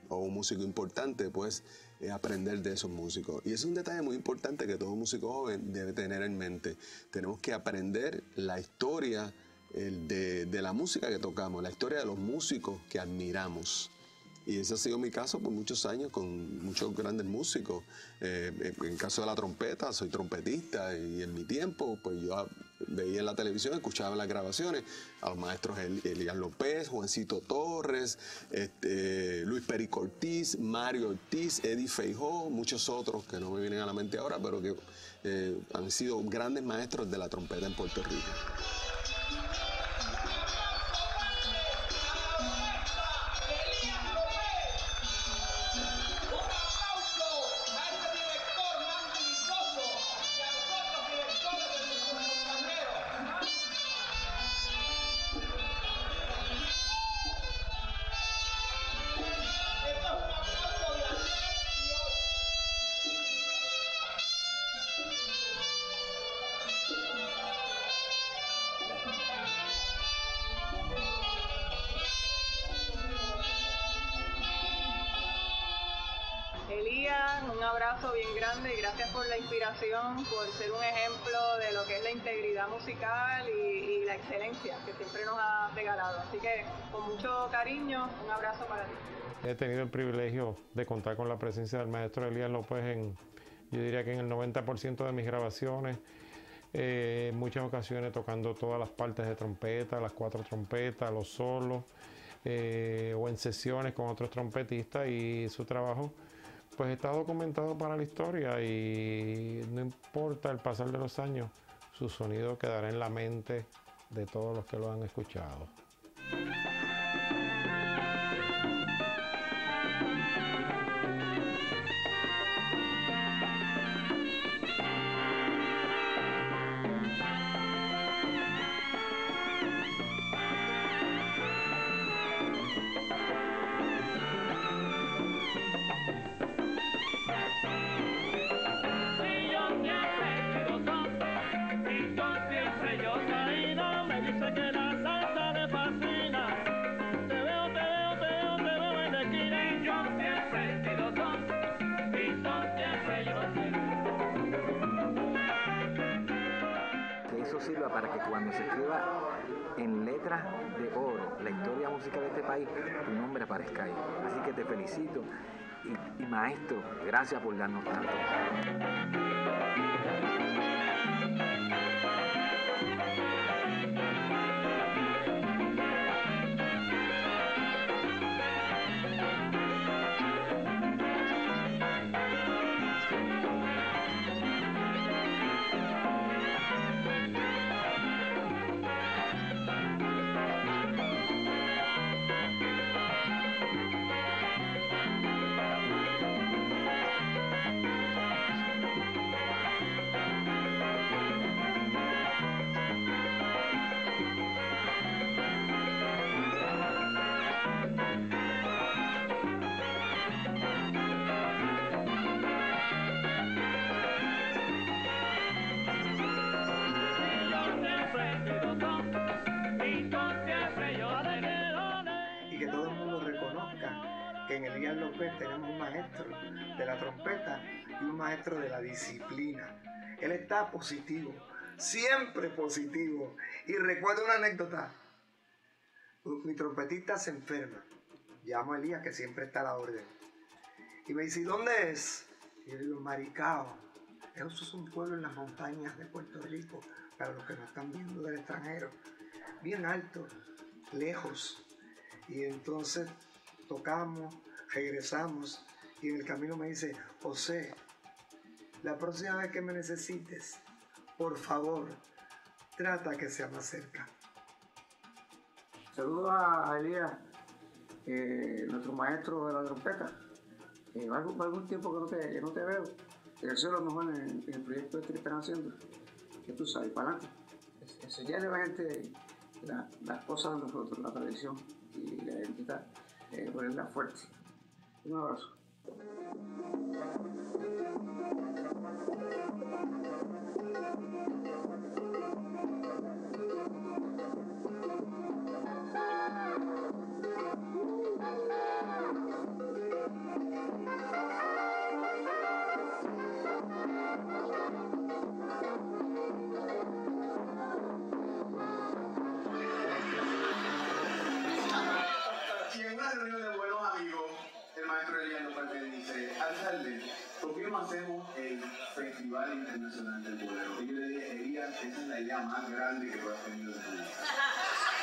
o un músico importante, pues aprender de esos músicos. Y es un detalle muy importante que todo músico joven debe tener en mente. Tenemos que aprender la historia de la música que tocamos, la historia de los músicos que admiramos. Y ese ha sido mi caso por muchos años con muchos grandes músicos. En el caso de la trompeta, soy trompetista y en mi tiempo, pues yo veía en la televisión, escuchaba las grabaciones a los maestros Elías López, Juancito Torres, Luis Perico Ortiz, Mario Ortiz, Eddie Feijó, muchos otros que no me vienen a la mente ahora, pero que han sido grandes maestros de la trompeta en Puerto Rico. abrazo bien grande y gracias por la inspiración, por ser un ejemplo de lo que es la integridad musical y la excelencia que siempre nos ha regalado. Así que con mucho cariño, un abrazo para ti. He tenido el privilegio de contar con la presencia del maestro Elías López yo diría que en el 90% de mis grabaciones, en muchas ocasiones tocando todas las partes de trompeta, las 4 trompetas, los solos, o en sesiones con otros trompetistas, y su trabajo pues está documentado para la historia y no importa el pasar de los años, su sonido quedará en la mente de todos los que lo han escuchado. Sirva para que cuando se escriba en letras de oro la historia musical de este país, tu nombre aparezca ahí. Así que te felicito y maestro, gracias por darnos tanto. En Elías López tenemos un maestro de la trompeta y un maestro de la disciplina. Él está positivo, siempre positivo. Y recuerdo una anécdota. Mi trompetista se enferma. Llamo a Elías, que siempre está a la orden. Y me dice, ¿y dónde es? Y yo digo, Maricao. Eso es un pueblo en las montañas de Puerto Rico, para los que nos están viendo del extranjero. Bien alto, lejos. Y entonces tocamos, regresamos y en el camino me dice, José, la próxima vez que me necesites, por favor, trata que sea más cerca. Saludos a Elías, nuestro maestro de la trompeta. Algún tiempo que no te veo. Te deseo lo mejor en el proyecto que están haciendo. Que tú sabes, para adelante. Enseñarle a la gente las cosas de nosotros, la tradición y la identidad. Ponerla fuerte. Un abrazo. ¿Por qué no hacemos el Festival Internacional del Bolero? Y yo le dije, Elías, esa es la idea más grande que tú has tenido en tu vida.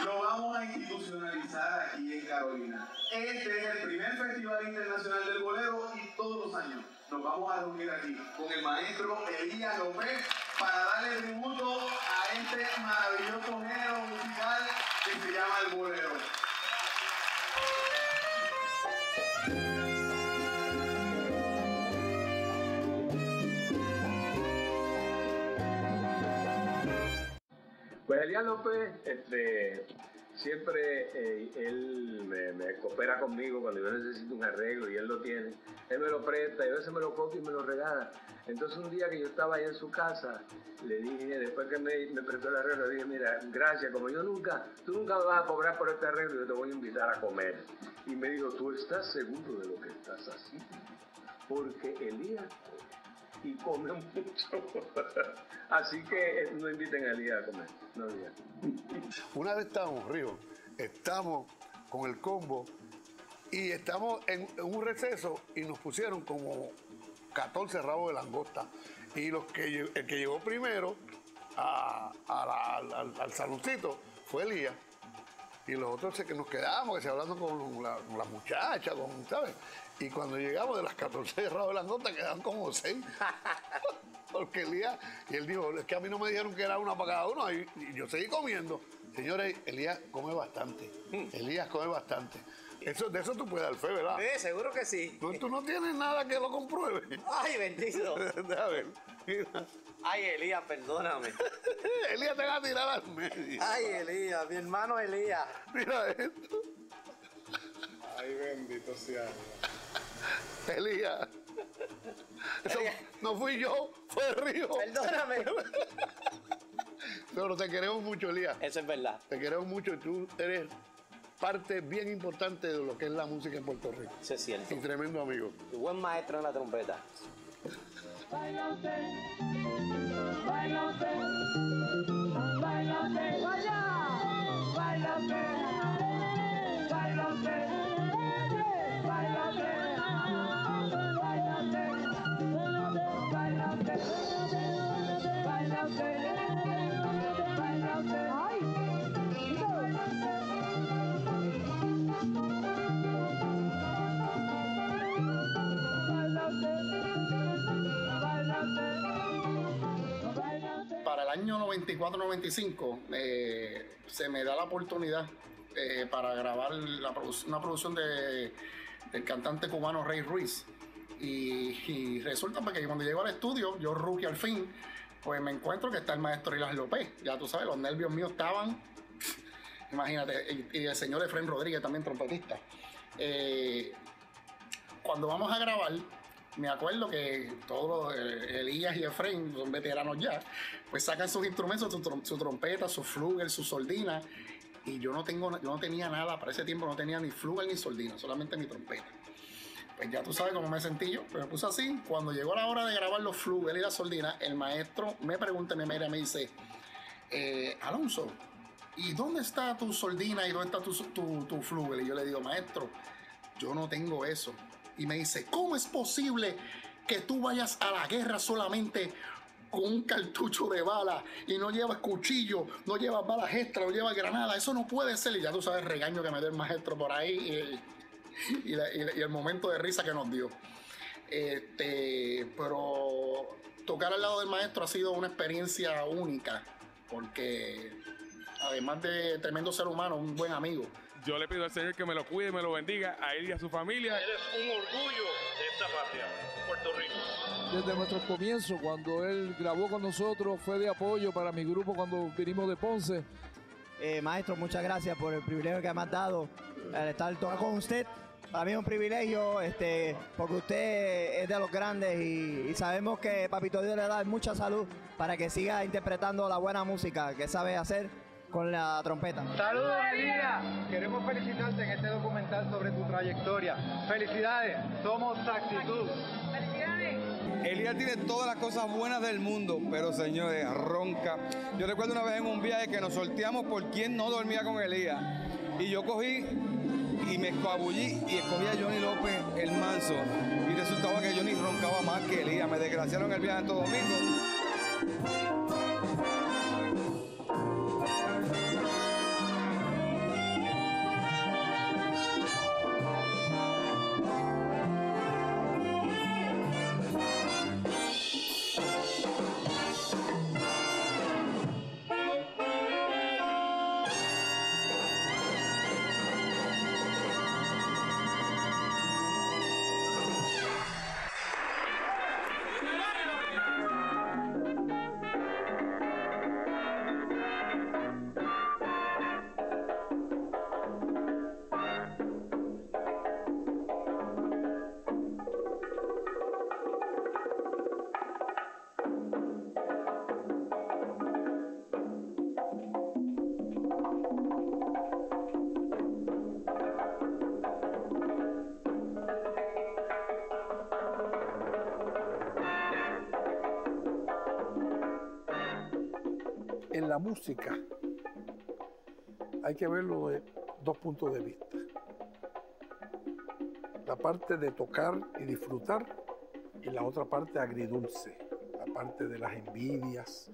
Lo vamos a institucionalizar aquí en Carolina. Este es el primer Festival Internacional del Bolero y todos los años nos vamos a reunir aquí con el maestro Elías López para darle tributo a este maravilloso género musical que se llama el bolero. Pues Elías López, siempre él me coopera conmigo cuando yo necesito un arreglo y él lo tiene. Él me lo presta y a veces me lo copia y me lo regala. Entonces un día que yo estaba ahí en su casa, le dije, después que me prestó el arreglo, le dije, mira, gracias, como tú nunca me vas a cobrar por este arreglo, yo te voy a invitar a comer. Y me dijo, ¿tú estás seguro de lo que estás haciendo? porque Elías y come mucho. Así que no inviten a Elías a comer, no Elías. Una vez estamos, Río, estamos con el combo y estamos en un receso y nos pusieron como 14 rabos de langosta. Y el que llegó primero al saloncito fue Elías. Y los otros que nos quedamos, que se hablando con la muchacha, ¿sabes? Y cuando llegamos de las 14 rabos de langosta quedaban como 6. Porque Elías, y él dijo, es que a mí no me dijeron que era una para cada uno. Y yo seguí comiendo. Señores, Elías come bastante. Elías come bastante. De eso tú puedes dar fe, ¿verdad? Sí, seguro que sí. Tú no tienes nada que lo compruebe. Ay, bendito. A ver, mira. Ay, Elías, perdóname. Elías te va a tirar al medio. Ay, Elías, mi hermano Elías. Mira esto. Ay, bendito sea Dios. Elías. Eso no fui yo, fue Río. Perdóname. Pero te queremos mucho, Elías. Eso es verdad. Te queremos mucho y tú eres parte bien importante de lo que es la música en Puerto Rico. Eso es cierto. Y tremendo amigo. Y buen maestro en la trompeta. Baila usted, baila usted, baila usted, baila, baila usted, baila usted, baila usted, baila usted, baila usted, baila usted, baila usted, ay. Para el año 94-95 se me da la oportunidad para grabar una producción del cantante cubano Rey Ruiz. Y resulta que cuando llego al estudio, yo rookie al fin, pues me encuentro que está el maestro Elias López. Ya tú sabes, los nervios míos estaban, imagínate, y el señor Efraín Rodríguez, también trompetista. Cuando vamos a grabar, me acuerdo que todos Elías y Efraín son veteranos ya, pues sacan sus instrumentos, su trompeta, su flugel, su sordina, y yo no tenía nada, para ese tiempo no tenía ni flugel ni sordina, solamente mi trompeta. Pues ya tú sabes cómo me sentí yo, pero me puse así. Cuando llegó la hora de grabar los flugel y la sordina, el maestro me pregunta, me dice, Alonso, ¿y dónde está tu sordina y dónde está tu flugel? Y yo le digo, maestro, yo no tengo eso. Y me dice, ¿cómo es posible que tú vayas a la guerra solamente con un cartucho de bala y no llevas cuchillo, no llevas balas extra, no llevas granada? Eso no puede ser. Y ya tú sabes el regaño que me dio el maestro por ahí y el momento de risa que nos dio. Pero tocar al lado del maestro ha sido una experiencia única, porque además de tremendo ser humano, un buen amigo. Yo le pido al Señor que me lo cuide y me lo bendiga a él y a su familia. Él es un orgullo de esta patria, Puerto Rico. Desde nuestros comienzos, cuando él grabó con nosotros, fue de apoyo para mi grupo cuando vinimos de Ponce. Maestro, muchas gracias por el privilegio que me has dado al estar tocando con usted. Para mí es un privilegio, porque usted es de los grandes y sabemos que Papito Dios le da mucha salud para que siga interpretando la buena música que sabe hacer con la trompeta. ¡Saludos, Elías! Queremos felicitarte en este documental sobre tu trayectoria. ¡Felicidades! Somos Actitud. ¡Felicidades! Elías tiene todas las cosas buenas del mundo, pero señores, ronca. Yo recuerdo una vez en un viaje que nos sorteamos por quién no dormía con Elías. Y yo cogí y me escabullí y escogí a Johnny López, el manso. Y resultaba que Johnny roncaba más que Elías. Me desgraciaron el viaje en Santo Domingo. en la música hay que verlo de dos puntos de vista. La parte de tocar y disfrutar y la otra parte agridulce, la parte de las envidias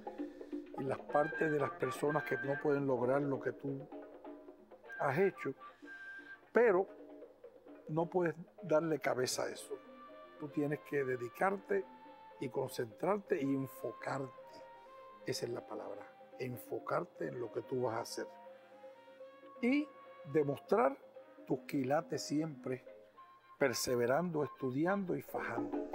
y las partes de las personas que no pueden lograr lo que tú has hecho, pero no puedes darle cabeza a eso. Tú tienes que dedicarte y concentrarte y enfocarte. Esa es la palabra, enfocarte en lo que tú vas a hacer. Y demostrar tus quilates siempre, perseverando, estudiando y fajando.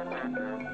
Thank you.